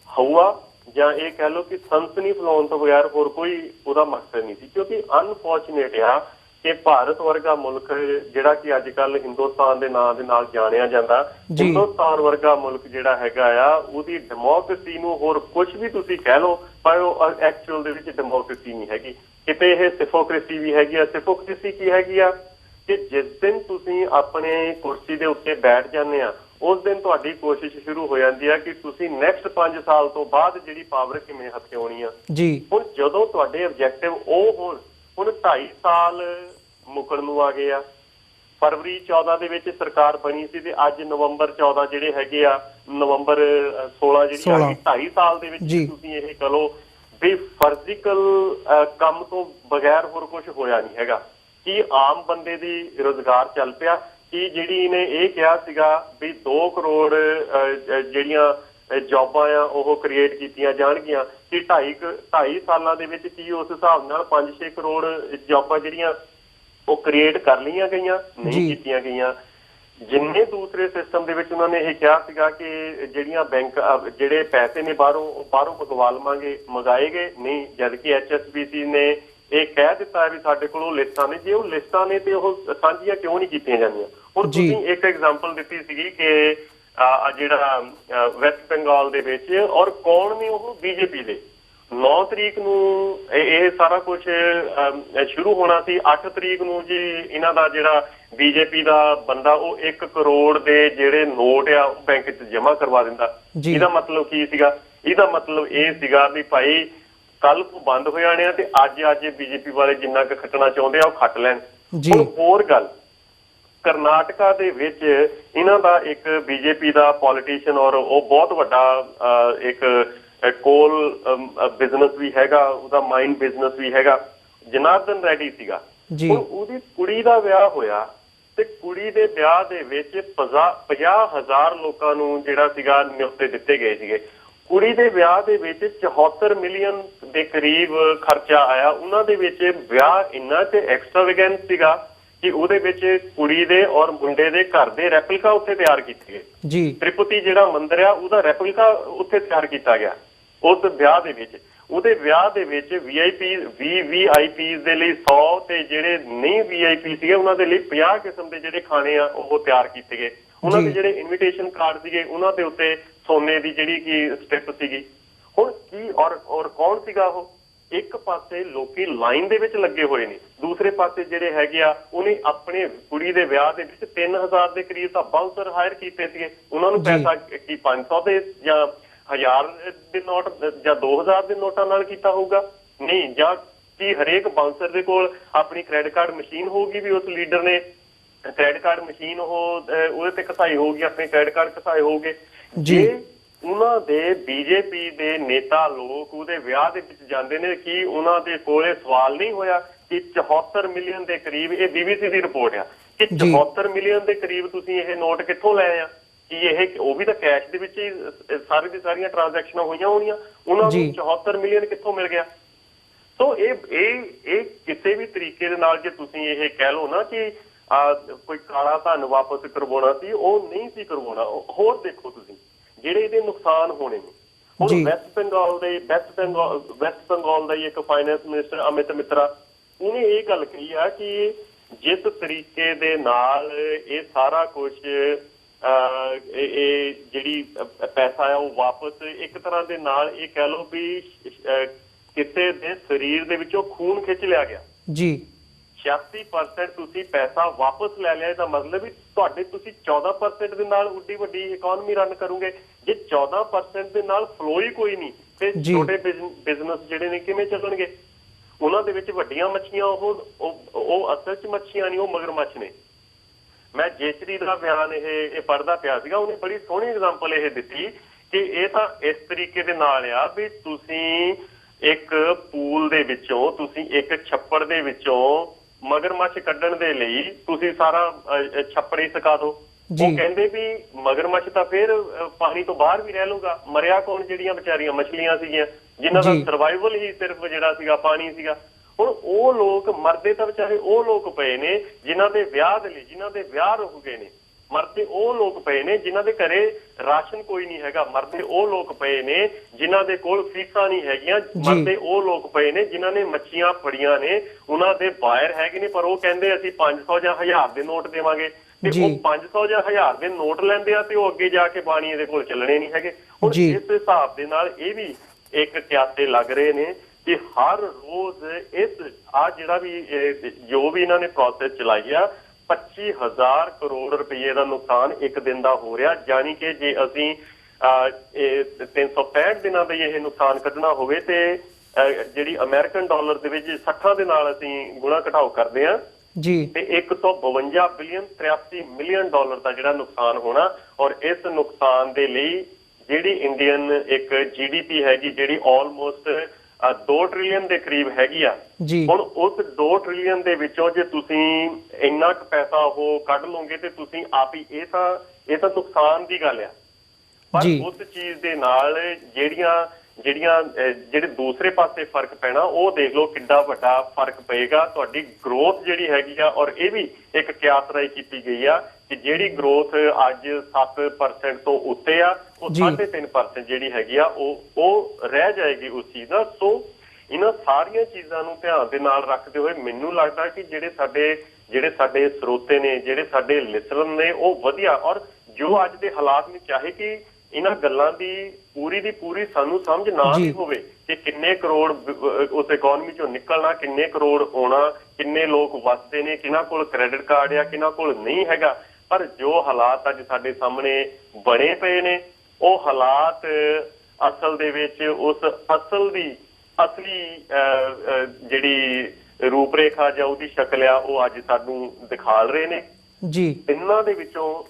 ਹਊਆ ਜਾਂ ਇਹ ਕਹਿ ਲਓ ਕਿ ਸਨਸਨੀ ਫੈਲਾਉਣ ਤੋਂ ਬਗੈਰ ਹੋਰ ਕੋਈ ਉਹਦਾ ਮਕਸਦ ਨਹੀਂ ਸੀ ਕਿਉਂਕਿ ਅਨਫੋਰਚੂਨੇਟ ਆ ਕਿ ਭਾਰਤ ਵਰਗਾ ਮੁਲਕ ਜਿਹੜਾ ਕਿ ਅੱਜ ਕੱਲ ਹਿੰਦੁਸਤਾਨ ਦੇ ਨਾਂ ਦੇ ਨਾਲ ਜਾਣਿਆ ਜਾਂਦਾ ਹਿੰਦੁਸਤਾਨ ਵਰਗਾ ਮੁਲਕ ਜਿਹੜਾ ਹੈਗਾ ਆ ਉਹਦੀ ਡੈਮੋਕ੍ਰੇਸੀ ਨੂੰ ਹੋਰ ਕੁਝ ਵੀ ਤੁਸੀਂ ਕਹਿ ਲਓ ਪਰ ਉਹ ਐਕਚੁਅਲ ਦੇ ਵਿੱਚ ਡੈਮੋਕ੍ਰੇਸੀ ਨਹੀਂ ਹੈਗੀ ਕਿਤੇ ਇਹ ਸਿਫੋਕ੍ਰੇਸੀ ਵੀ ਹੈਗੀ ਆ। ਸਿਫੋਕ੍ਰੇਸੀ ਕੀ ਹੈਗੀ ਆ ਕਿ ਜਿਸ ਦਿਨ ਤੁਸੀਂ ਆਪਣੇ ਕੁਰਸੀ ਦੇ ਉੱਤੇ ਬੈਠ ਜਾਂਦੇ ਆ ਉਸ ਦਿਨ ਤੁਹਾਡੀ ਕੋਸ਼ਿਸ਼ ਸ਼ੁਰੂ ਹੋ ਜਾਂਦੀ ਆ ਕਿ ਤੁਸੀਂ ਨੈਕਸਟ 5 ਸਾਲ ਤੋਂ ਬਾਅਦ ਜਿਹੜੀ ਪਾਵਰ ਕਿਵੇਂ ਹੱਥੇ ਆਉਣੀ ਆ ਜੀ। ਹੁਣ ਜਦੋਂ ਤੁਹਾਡੇ ਆਬਜੈਕਟਿਵ ਉਹ ਹੁਣ 2.5 ਸਾਲ ਮੁੱਕਣ ਨੂੰ ਆ ਗਏ ਆ। ਫਰਵਰੀ 14 ਦੇ ਵਿੱਚ ਸਰਕਾਰ ਬਣੀ ਸੀ ਤੇ ਅੱਜ ਨਵੰਬਰ 14 ਜਿਹੜੇ ਹੈਗੇ ਆ ਨਵੰਬਰ 16 ਜਿਹੜੀ ਆ ਗਈ 2.5 ਸਾਲ ਦੇ ਵਿੱਚ ਤੁਸੀਂ ਇਹ ਕਹੋ ਵੀ ਫਿਜ਼ੀਕਲ ਕੰਮ ਤੋਂ ਬਗੈਰ ਹੋਰ ਕੁਝ ਹੋਇਆ ਨਹੀਂ ਹੈਗਾ ਕਿ ਆਮ ਬੰਦੇ ਦੀ ਰੁਜ਼ਗਾਰ ਚੱਲ ਪਿਆ ਕਿ ਜਿਹੜੀ ਇਹਨੇ ਇਹ ਕਿਹਾ ਸੀਗਾ ਵੀ 2 ਕਰੋੜ ਜਿਹੜੀਆਂ ਜੌਬਾਂ ਆ ਉਹ ਕ੍ਰੀਏਟ ਕੀਤੀਆਂ ਜਾਣਗੀਆਂ ਕਿ 2.5 ਸਾਲਾਂ ਦੇ ਵਿੱਚ ਕੀ ਉਸ ਹਿਸਾਬ ਨਾਲ 5-6 ਕਰੋੜ ਜੌਬਾਂ ਜਿਹੜੀਆਂ ਉਹ ਕ੍ਰੀਏਟ ਕਰ ਲਈਆਂ ਗਈਆਂ ਨਹੀਂ ਕੀਤੀਆਂ ਗਈਆਂ। ਜਿੰਨੇ ਦੂਸਰੇ ਸਿਸਟਮ ਦੇ ਵਿੱਚ ਉਹਨਾਂ ਨੇ ਇਹ ਕਿਹਾ ਸੀਗਾ ਕਿ ਜਿਹੜੀਆਂ ਬੈਂਕ ਜਿਹੜੇ ਪੈਸੇ ਨੇ ਬਾਹਰੋਂ ਮੰਗਵਾ ਲਵਾਂਗੇ ਮੰਗਾਏ ਗਏ ਨਹੀਂ ਜਦਕਿ HSBC ਨੇ ਇਹ ਕਹਿ ਦਿੱਤਾ ਵੀ ਸਾਡੇ ਕੋਲ ਉਹ ਲਿਸਟਾਂ ਨੇ ਜੇ ਉਹ ਲਿਸਟਾਂ ਨੇ ਤੇ ਉਹ ਸਾਂਝੀਆਂ ਕਿਉਂ ਨਹੀਂ ਕੀਤੀਆਂ ਜਾਂਦੀਆਂ। ਹੁਣ ਤੁਸੀਂ ਇੱਕ ਐਗਜ਼ਾਮਪਲ ਦਿੱਤੀ ਸੀਗੀ ਕਿ ਜਿਹੜਾ ਵੈਸਟ ਬੰਗਾਲ ਦੇ ਵਿੱਚ ਔਰ ਕੌਣ ਨੇ ਉਹ ਬੀਜੇਪੀ ਦੇ 9 ਤਰੀਕ ਨੂੰ ਇਹ ਸਾਰਾ ਕੁਝ ਸ਼ੁਰੂ ਹੋਣਾ ਸੀ। 8 ਤਰੀਕ ਨੂੰ ਜੀ ਇਹਨਾਂ ਦਾ ਜਿਹੜਾ ਬੀਜੇਪੀ ਦਾ ਬੰਦਾ ਉਹ 1 ਕਰੋੜ ਦੇ ਜਿਹੜੇ ਨੋਟ ਆ ਉਹ ਬੈਂਕ 'ਚ ਜਮ੍ਹਾਂ ਕਰਵਾ ਦਿੰਦਾ। ਇਹਦਾ ਮਤਲਬ ਕੀ ਸੀਗਾ? ਇਹਦਾ ਮਤਲਬ ਇਹ ਸੀਗਾ ਵੀ ਭਾਈ ਕੱਲ ਤੋਂ ਬੰਦ ਹੋ ਜਾਣੇ ਆ ਤੇ ਅੱਜ ਬੀਜੇਪੀ ਵਾਲੇ ਜਿੰਨਾ ਕੁ ਖੱਟਣਾ ਚਾਹੁੰਦੇ ਆ ਉਹ ਖੱਟ ਲੈਣ। ਹੁਣ ਹੋਰ ਗੱਲ ਕਰਨਾਟਕਾ ਦੇ ਵਿੱਚ ਇਹਨਾਂ ਦਾ ਇੱਕ ਬੀਜੇਪੀ ਦਾ ਪੋਲੀਟੀਸ਼ੀਅਨ ਔਰ ਉਹ ਬਹੁਤ ਵੱਡਾ ਇੱਕ ਕੋਲ ਬਿਜ਼ਨਸ ਵੀ ਹੈਗਾ ਉਹਦਾ ਮਾਈਨ ਬਿਜ਼ਨਸ ਵੀ ਹੈਗਾ ਜਨਾਰਦਨ ਰੈਡੀ ਸੀਗਾ। ਹੁਣ ਉਹਦੀ ਕੁੜੀ ਦਾ ਵਿਆਹ ਹੋਇਆ ਤੇ ਕੁੜੀ ਦੇ ਵਿਆਹ ਦੇ ਵਿੱਚ 50,000 ਲੋਕਾਂ ਨੂੰ ਜਿਹੜਾ ਸੀਗਾ ਨਿਯੁਕਤੇ ਦਿੱਤੇ ਗਏ ਸੀਗੇ। ਕੁੜੀ ਦੇ ਵਿਆਹ ਦੇ ਵਿੱਚ 74 ਮਿਲੀਅਨ ਦੇ ਕਰੀਬ ਖਰਚਾ ਆਇਆ। ਉਹਨਾਂ ਦੇ ਵਿੱਚ ਵਿਆਹ ਇੰਨਾ ਤੇ ਐਕਸਟਰਾਵੈਗੈਂਸ ਸੀਗਾ ਕਿ ਉਹਦੇ ਵਿੱਚ ਕੁੜੀ ਦੇ ਔਰ ਮੁੰਡੇ ਦੇ ਘਰ ਦੇ ਰੈਪਲੀਕਾ ਉੱਥੇ ਤਿਆਰ ਕੀਤੇ ਗਏ। ਤ੍ਰਿਪਤੀ ਜਿਹੜਾ ਮੰਦਿਰ ਆ ਉਹਦਾ ਰੈਪਲੀਕਾ ਉੱਥੇ ਤਿਆਰ ਕੀਤਾ ਗਿਆ ਉਸ ਵਿਆਹ ਦੇ ਵਿੱਚ। ਉਹਦੇ ਵਿਆਹ ਦੇ ਵਿੱਚ VVIPs ਦੇ ਲਈ 100 ਤੇ ਜਿਹੜੇ ਨਹੀਂ VIP ਸੀਗੇ ਉਹਨਾਂ ਦੇ ਲਈ 50 ਕਿਸਮ ਦੇ ਜਿਹੜੇ ਖਾਣੇ ਆ ਉਹ ਤਿਆਰ ਕੀਤੇ ਗਏ। ਉਹਨਾਂ ਦੇ ਜਿਹੜੇ ਇਨਵੀਟੇਸ਼ਨ ਕਾਰਡ ਸੀਗੇ ਉਹਨਾਂ ਦੇ ਉੱਤੇ ਸੋਨੇ ਦੀ ਜਿਹੜੀ ਕਿ ਸਟ੍ਰਿਪ ਸੀਗੀ। ਹੁਣ ਕੀ ਔਰ ਕੌਣ ਸੀਗਾ ਉਹ? ਇੱਕ ਪਾਸੇ ਲੋਕੀ ਲਾਈਨ ਦੇ ਵਿੱਚ ਲੱਗੇ ਹੋਏ ਨੇ, ਦੂਸਰੇ ਪਾਸੇ ਜਿਹੜੇ ਹੈਗੇ ਆ ਉਹਨੇ ਆਪਣੇ ਕੁੜੀ ਦੇ ਵਿਆਹ ਦੇ ਵਿੱਚ 3000 ਦੇ ਕਰੀਬ ਤਾਂ ਬਾਉਂਸਰ ਹਾਇਰ ਕੀਤੇ ਸੀਗੇ। ਉਹਨਾਂ ਨੂੰ ਪੈਸਾ ਕੀ 500 ਦੇ ਜਾਂ 1000 ਦੇ ਨੋਟ ਜਾਂ 2000 ਦੇ ਨੋਟਾਂ ਨਾਲ ਕੀਤਾ ਹੋਊਗਾ? ਨਹੀਂ। ਜਾਂ ਕੀ ਹਰੇਕ ਬਾਉਂਸਰ ਦੇ ਕੋਲ ਆਪਣੀ ਕ੍ਰੈਡਿਟ ਕਾਰਡ ਮਸ਼ੀਨ ਹੋਊਗੀ ਵੀ ਉਸ ਲੀਡਰ ਨੇ ਕ੍ਰੈਡਿਟ ਕਾਰਡ ਮਸ਼ੀਨ ਉਹਦੇ ਤੇ ਘਸਾਈ ਹੋਊਗੀ, ਆਪਣੇ ਕ੍ਰੈਡਿਟ ਕਾਰਡ ਘਸਾਏ ਹੋਊਗੇ? ਜੇ ਉਹਨਾਂ ਦੇ ਬੀਜੇਪੀ ਦੇ ਨੇਤਾ ਲੋਕ ਉਹਦੇ ਵਿਆਹ ਦੇ ਵਿੱਚ ਜਾਂਦੇ ਨੇ ਕਿ ਉਹਨਾਂ ਦੇ ਕੋਲ ਇਹ ਸਵਾਲ ਨਹੀਂ ਹੋਇਆ ਕਿ 74 ਮਿਲੀਅਨ ਦੇ ਕਰੀਬ, ਇਹ BBC ਦੀ ਰਿਪੋਰਟ ਆ, ਕਿ 74 ਮਿਲੀਅਨ ਦੇ ਕਰੀਬ ਤੁਸੀਂ ਇਹ ਨੋਟ ਕਿੱਥੋਂ ਲਏ ਆ? ਕਿ ਇਹ ਉਹ ਵੀ ਤਾਂ ਕੈਸ਼ ਦੇ ਵਿੱਚ ਹੀ ਸਾਰੀ ਦੀ ਸਾਰੀਆਂ ਟ੍ਰਾਂਜੈਕਸ਼ਨਾਂ ਹੋਈਆਂ ਹੋਣੀਆਂ, ਉਹਨਾਂ ਨੂੰ 74 ਮਿਲੀਅਨ ਕਿੱਥੋਂ ਮਿਲ ਗਿਆ? ਸੋ ਇਹ ਕਿਸੇ ਵੀ ਤਰੀਕੇ ਦੇ ਨਾਲ ਜੇ ਤੁਸੀਂ ਇਹ ਕਹਿ ਲਓ ਨਾ ਕਿ ਕੋਈ ਕਾਲਾ ਧਨ ਵਾਪਸ ਕਰਵਾਉਣਾ ਸੀ, ਉਹ ਨਹੀਂ ਸੀ ਕਰਵਾਉਣਾ। ਹੋਰ ਦੇਖੋ ਤੁਸੀਂ ਜਿਹੜੇ ਇਹਦੇ ਨੁਕਸਾਨ ਹੋਣੇ ਨੇ। ਹੁਣ ਵੈਸਟ ਬੰਗਾਲ ਦਾ ਇੱਕ ਫਾਈਨੈਂਸ ਮਿਨਿਸਟਰ ਅਮਿਤ ਮਿਤਰਾ ਉਹਨੇ ਇਹ ਗੱਲ ਕਹੀ ਆ ਕਿ ਜਿਸ ਤਰੀਕੇ ਦੇ ਨਾਲ ਇਹ ਸਾਰਾ ਕੁਝ ਇਹ ਜਿਹੜੀ ਪੈਸਾ ਆ ਉਹ ਵਾਪਸ ਇੱਕ ਤਰ੍ਹਾਂ ਦੇ ਨਾਲ ਇਹ ਕਹਿ ਲਓ ਵੀ ਕਿਸੇ ਦੇ ਸਰੀਰ ਦੇ ਵਿੱਚੋਂ ਖੂਨ ਖਿੱਚ ਲਿਆ ਗਿਆ ਜੀ 86% ਤੁਸੀਂ ਪੈਸਾ ਵਾਪਸ ਲੈ ਲਿਆ। ਇਹਦਾ ਮਤਲਬ ਵੀ ਤੁਹਾਡੇ ਤੁਸੀਂ 14% ਦੇ ਨਾਲ ਉੱਡੀ ਵੱਡੀ ਇਕਨੋਮੀ ਰਨ ਕਰੋਗੇ। ਜੇ 14% ਦੇ ਨਾਲ ਫਲੋ ਹੀ ਕੋਈ ਨਹੀਂ ਤੇ ਛੋਟੇ ਬਿਜ਼ਨਸ ਜਿਹੜੇ ਨੇ ਕਿਵੇਂ ਚੱਲਣਗੇ? ਉਹਨਾਂ ਦੇ ਵਿੱਚ ਵੱਡੀਆਂ ਮੱਛੀਆਂ ਉਹ ਅਸਲ 'ਚ ਮੱਛੀਆਂ ਨਹੀਂ, ਉਹ ਮਗਰਮੱਛ ਨੇ। ਮੈਂ ਜੇਸਰੀ ਦਾ ਬਿਆਨ ਇਹ ਪੜ੍ਹਦਾ ਪਿਆ ਸੀਗਾ, ਉਹਨੇ ਬੜੀ ਸੋਹਣੀ ਐਗਜ਼ਾਮਪਲ ਇਹ ਦਿੱਤੀ ਕਿ ਇਹ ਤਾਂ ਇਸ ਤਰੀਕੇ ਦੇ ਨਾਲ ਆ ਵੀ ਤੁਸੀਂ ਇੱਕ ਪੂਲ ਦੇ ਵਿੱਚੋਂ, ਤੁਸੀਂ ਇੱਕ ਛੱਪੜ ਦੇ ਵਿੱਚੋਂ ਮਗਰਮੱਛ ਕੱਢਣ ਦੇ ਲਈ ਤੁਸੀਂ ਸਾਰਾ ਛੱਪੜ ਹੀ ਸੁਕਾ ਦਿਓ। ਉਹ ਕਹਿੰਦੇ ਵੀ ਮਗਰਮੱਛ ਤਾਂ ਫਿਰ ਪਾਣੀ ਤੋਂ ਬਾਹਰ ਵੀ ਰਹਿ ਲੂਗਾ, ਮਰਿਆ ਕੌਣ? ਜਿਹੜੀਆਂ ਵਿਚਾਰੀਆਂ ਮਛਲੀਆਂ ਸੀਗੀਆਂ ਜਿਨ੍ਹਾਂ ਦਾ ਸਰਵਾਈਵਲ ਹੀ ਸਿਰਫ ਜਿਹੜਾ ਸੀਗਾ ਪਾਣੀ ਸੀਗਾ। ਹੁਣ ਉਹ ਲੋਕ ਮਰਦੇ ਤਾਂ ਵਿਚਾਰੇ ਉਹ ਲੋਕ ਪਏ ਨੇ ਜਿਨ੍ਹਾਂ ਦੇ ਵਿਆਹ ਦੇ ਲਈ, ਜਿਨ੍ਹਾਂ ਦੇ ਵਿਆਹ ਰੁਕ ਗਏ ਨੇ। ਮਰਦੇ ਉਹ ਲੋਕ ਪਏ ਨੇ ਜਿਨ੍ਹਾਂ ਦੇ ਘਰੇ ਰਾਸ਼ਨ ਕੋਈ ਨਹੀਂ ਹੈਗਾ। ਮਰਦੇ ਉਹ ਲੋਕ ਪਏ ਨੇ ਜਿਨ੍ਹਾਂ ਦੇ ਕੋਲ ਫੀਸਾਂ ਨਹੀਂ ਹੈਗੀਆਂ। ਮਰਦੇ ਉਹ ਲੋਕ ਪਏ ਨੇ ਜਿਨ੍ਹਾਂ ਨੇ ਮੱਛੀਆਂ ਫੜੀਆਂ ਨੇ, ਉਹਨਾਂ ਦੇ ਬਾਇਰ ਹੈਗੇ ਨੇ, ਪਰ ਉਹ ਕਹਿੰਦੇ ਅਸੀਂ 500 ਜਾਂ 1000 ਦੇ ਨੋਟ ਦੇਵਾਂਗੇ। ਤੇ ਉਹ 500 ਜਾਂ 1000 ਦੇ ਨੋਟ ਲੈਂਦੇ ਆ ਤੇ ਉਹ ਅੱਗੇ ਜਾ ਕੇ ਪਾਣੀ ਇਹਦੇ ਕੋਲ ਚੱਲਣੇ ਨਹੀਂ ਹੈਗੇ। ਹੁਣ ਇਸ ਹਿਸਾਬ ਦੇ ਨਾਲ ਇਹ ਵੀ ਇੱਕ ਕਿਆਤੇ ਲੱਗ ਰਹੇ ਨੇ ਕਿ ਹਰ ਰੋਜ਼ ਜਿਹੜਾ ਵੀ ਜੋ ਵੀ ਇਹਨਾਂ ਨੇ ਪ੍ਰੋਸੈਸ ਚਲਾਈ ਆ 25,000 ਕਰੋੜ ਰੁਪਏ ਦਾ ਨੁਕਸਾਨ ਇੱਕ ਦਿਨ ਦਾ ਹੋ ਰਿਹਾ। ਜਾਨੀ ਕਿ ਜੇ ਅਸੀਂ 365 ਦਿਨਾਂ ਦਾ ਇਹ ਨੁਕਸਾਨ ਕੱਢਣਾ ਹੋਵੇ ਤੇ ਜਿਹੜੀ ਅਮਰੀਕਨ ਡਾਲਰ ਦੇ ਵਿੱਚ 60 ਦੇ ਨਾਲ ਅਸੀਂ ਗੁਣਾ ਘਟਾਓ ਕਰਦੇ ਆ ਜੀ ਤੇ 152 ਬਿਲੀਅਨ 83 ਮਿਲੀਅਨ ਡਾਲਰ ਦਾ ਜਿਹੜਾ ਨੁਕਸਾਨ ਹੋਣਾ। ਔਰ ਇਸ ਨੁਕਸਾਨ ਦੇ ਲਈ ਜਿਹੜੀ ਇੰਡੀਅਨ ਇੱਕ GDP ਹੈਗੀ, ਜਿਹੜੀ ਆਲਮੋਸਟ 2 ਟ੍ਰਿਲੀਅਨ ਦੇ ਕਰੀਬ ਹੈਗੀ ਆ। ਹੁਣ ਉਸ 2 ਟ੍ਰਿਲੀਅਨ ਦੇ ਵਿੱਚੋਂ ਜੇ ਤੁਸੀਂ ਇੰਨਾ ਕੁ ਪੈਸਾ ਉਹ ਕੱਢ ਲਓਗੇ ਤੇ ਤੁਸੀਂ ਆਪ ਹੀ ਇਹ ਤਾਂ ਨੁਕਸਾਨ ਦੀ ਗੱਲ ਆ। ਪਰ ਉਸ ਚੀਜ਼ ਦੇ ਨਾਲ ਜਿਹੜੇ ਦੂਸਰੇ ਪਾਸੇ ਫਰਕ ਪੈਣਾ, ਉਹ ਦੇਖ ਲਓ ਕਿੰਨਾ ਵੱਡਾ ਫਰਕ ਪਏਗਾ। ਤੁਹਾਡੀ ਗਰੋਥ ਜਿਹੜੀ ਹੈਗੀ ਆ, ਔਰ ਇਹ ਵੀ ਇੱਕ ਕਿਆਸ ਰਾਈ ਕੀਤੀ ਗਈ ਆ ਕਿ ਜਿਹੜੀ ਗਰੋਥ ਅੱਜ 7% ਤੋਂ ਉੱਤੇ ਆ, ਉਹ 3.5% ਜਿਹੜੀ ਹੈਗੀ ਆ ਉਹ ਰਹਿ ਜਾਏਗੀ ਉਸ ਚੀਜ਼ ਦਾ। ਸੋ ਇਹਨਾਂ ਸਾਰੀਆਂ ਚੀਜ਼ਾਂ ਨੂੰ ਧਿਆਨ ਦੇ ਨਾਲ ਰੱਖਦੇ ਹੋਏ ਮੈਨੂੰ ਲੱਗਦਾ ਕਿ ਜਿਹੜੇ ਸਾਡੇ ਸਰੋਤੇ ਨੇ, ਜਿਹੜੇ ਸਾਡੇ ਲਿਸਨਰ ਨੇ, ਉਹ ਵਧੀਆ ਔਰ ਜੋ ਅੱਜ ਦੇ ਹਾਲਾਤ ਨੇ, ਚਾਹੇ ਕਿ ਇਹਨਾਂ ਗੱਲਾਂ ਦੀ ਪੂਰੀ ਸਾਨੂੰ ਸਮਝ ਨਾ ਵੀ ਹੋਵੇ ਕਿ ਕਿੰਨੇ ਕਰੋੜ ਉਸ ਇਕਨੋਮੀ ਚੋਂ ਨਿਕਲਣਾ, ਕਿੰਨੇ ਕਰੋੜ ਆਉਣਾ, ਕਿੰਨੇ ਲੋਕ ਵਸਦੇ ਨੇ, ਕਿਹਨਾਂ ਕੋਲ ਕ੍ਰੈਡਿਟ ਕਾਰਡ ਆ, ਕਿਹਨਾਂ ਕੋਲ ਨਹੀਂ ਹੈਗਾ, ਪਰ ਜੋ ਹਾਲਾਤ ਅੱਜ ਸਾਡੇ ਸਾਹਮਣੇ ਬਣੇ ਪਏ ਨੇ, ਉਹ ਹਾਲਾਤ ਅਸਲ ਦੇ ਵਿੱਚ ਉਸ ਅਸਲੀ ਜਿਹੜੀ ਰੂਪਰੇਖਾ ਜਾਂ ਉਹਦੀ ਸ਼ਕਲ ਆ, ਉਹ ਅੱਜ ਸਾਨੂੰ ਦਿਖਾਲ ਰਹੇ ਨੇ ਜੀ। ਇਹਨਾਂ ਦੇ ਵਿੱਚੋਂ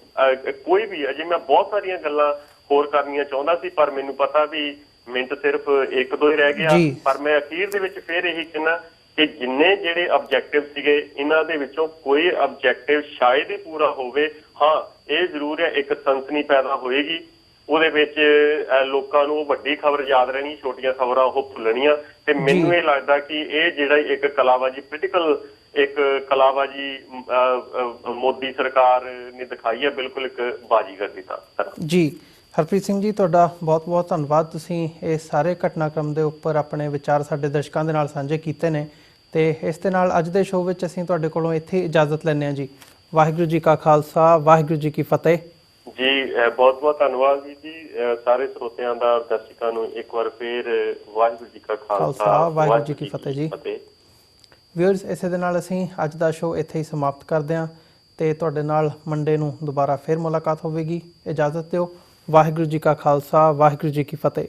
ਕੋਈ ਵੀ, ਅਜੇ ਮੈਂ ਬਹੁਤ ਸਾਰੀਆਂ ਗੱਲਾਂ ਹੋਰ ਕਰਨੀਆਂ ਚਾਹੁੰਦਾ ਸੀ, ਪਰ ਮੈਨੂੰ ਪਤਾ ਵੀ ਮਿੰਟ ਸਿਰਫ 1-2 ਹੀ ਰਹਿ ਗਿਆ। ਪਰ ਮੈਂ ਅਖੀਰ ਦੇ ਵਿੱਚ ਫਿਰ ਇਹੀ ਕਹਿਣਾ ਕਿ ਜਿੰਨੇ ਜਿਹੜੇ ਆਬਜੈਕਟਿਵ ਸੀਗੇ, ਇਹਨਾਂ ਦੇ ਵਿੱਚੋਂ ਕੋਈ ਆਬਜੈਕਟਿਵ ਸ਼ਾਇਦ ਹੀ ਪੂਰਾ ਹੋਵੇ। ਹਾਂ, ਇਹ ਜ਼ਰੂਰ ਹੈ ਇੱਕ ਸਨਸਨੀ ਪੈਦਾ ਹੋਏਗੀ, ਉਹਦੇ ਵਿੱਚ ਲੋਕਾਂ ਨੂੰ ਵੱਡੀ ਖਬਰ ਯਾਦ ਰਹਿਣੀ, ਛੋਟੀਆਂ ਖਬਰਾਂ ਉਹ ਭੁੱਲਣੀਆਂ। ਤੇ ਮੈਨੂੰ ਇਹ ਲੱਗਦਾ ਕਿ ਇਹ ਜਿਹੜਾ ਇੱਕ ਕਲਾਬਾਜੀ ਮੋਦੀ ਸਰਕਾਰ ਨੇ ਦਿਖਾਈ ਹੈ, ਬਿਲਕੁਲ ਇੱਕ ਬਾਜੀਗਰ ਦੀ ਤਰ੍ਹਾਂ ਜੀ। ਹਰਪ੍ਰੀਤ ਸਿੰਘ ਜੀ, ਤੁਹਾਡਾ ਬਹੁਤ-ਬਹੁਤ ਧੰਨਵਾਦ। ਤੁਸੀਂ ਇਹ ਸਾਰੇ ਘਟਨਾਕ੍ਰਮ ਦੇ ਉੱਪਰ ਆਪਣੇ ਵਿਚਾਰ ਸਾਡੇ ਦਰਸ਼ਕਾਂ ਦੇ ਨਾਲ ਸਾਂਝੇ ਕੀਤੇ ਨੇ ਤੇ ਇਸ ਦੇ ਨਾਲ ਅੱਜ ਦੇ ਸ਼ੋਅ ਵਿੱਚ ਅਸੀਂ ਤੁਹਾਡੇ ਕੋਲੋਂ ਇੱਥੇ ਇਜਾਜ਼ਤ ਲੈਂਦੇ ਹਾਂ ਜੀ। ਵਾਹਿਗੁਰੂ ਜੀ ਕਾ ਖਾਲਸਾ, ਵਾਹਿਗੁਰੂ ਜੀ ਕੀ ਫਤਿਹ ਜੀ। ਬਹੁਤ-ਬਹੁਤ ਧੰਨਵਾਦ ਜੀ ਸਾਰੇ ਸਰੋਤਿਆਂ ਦਾ, ਦਰਸ਼ਕਾਂ ਨੂੰ ਇੱਕ ਵਾਰ ਫਿਰ ਵਾਹਿਗੁਰੂ ਜੀ ਕਾ ਖਾਲਸਾ, ਵਾਹਿਗੁਰੂ ਜੀ ਕੀ ਫਤਿਹ ਜੀ। ਵਿਊਅਰਸ, ਇਸੇ ਦੇ ਨਾਲ ਅਸੀਂ ਅੱਜ ਦਾ ਸ਼ੋਅ ਇੱਥੇ ਹੀ ਸਮਾਪਤ ਕਰਦੇ ਹਾਂ ਤੇ ਤੁਹਾਡੇ ਨਾਲ ਮੰਡੇ ਨੂੰ ਦੁਬਾਰਾ ਫਿਰ ਮੁਲਾਕਾਤ ਹੋਵੇਗੀ। ਇਜਾਜ਼ਤ ਦਿਓ। ਵਾਹਿਗੁਰੂ ਜੀ ਕਾ ਖਾਲਸਾ, ਵਾਹਿਗੁਰੂ ਜੀ ਕੀ ਫਤਿਹ।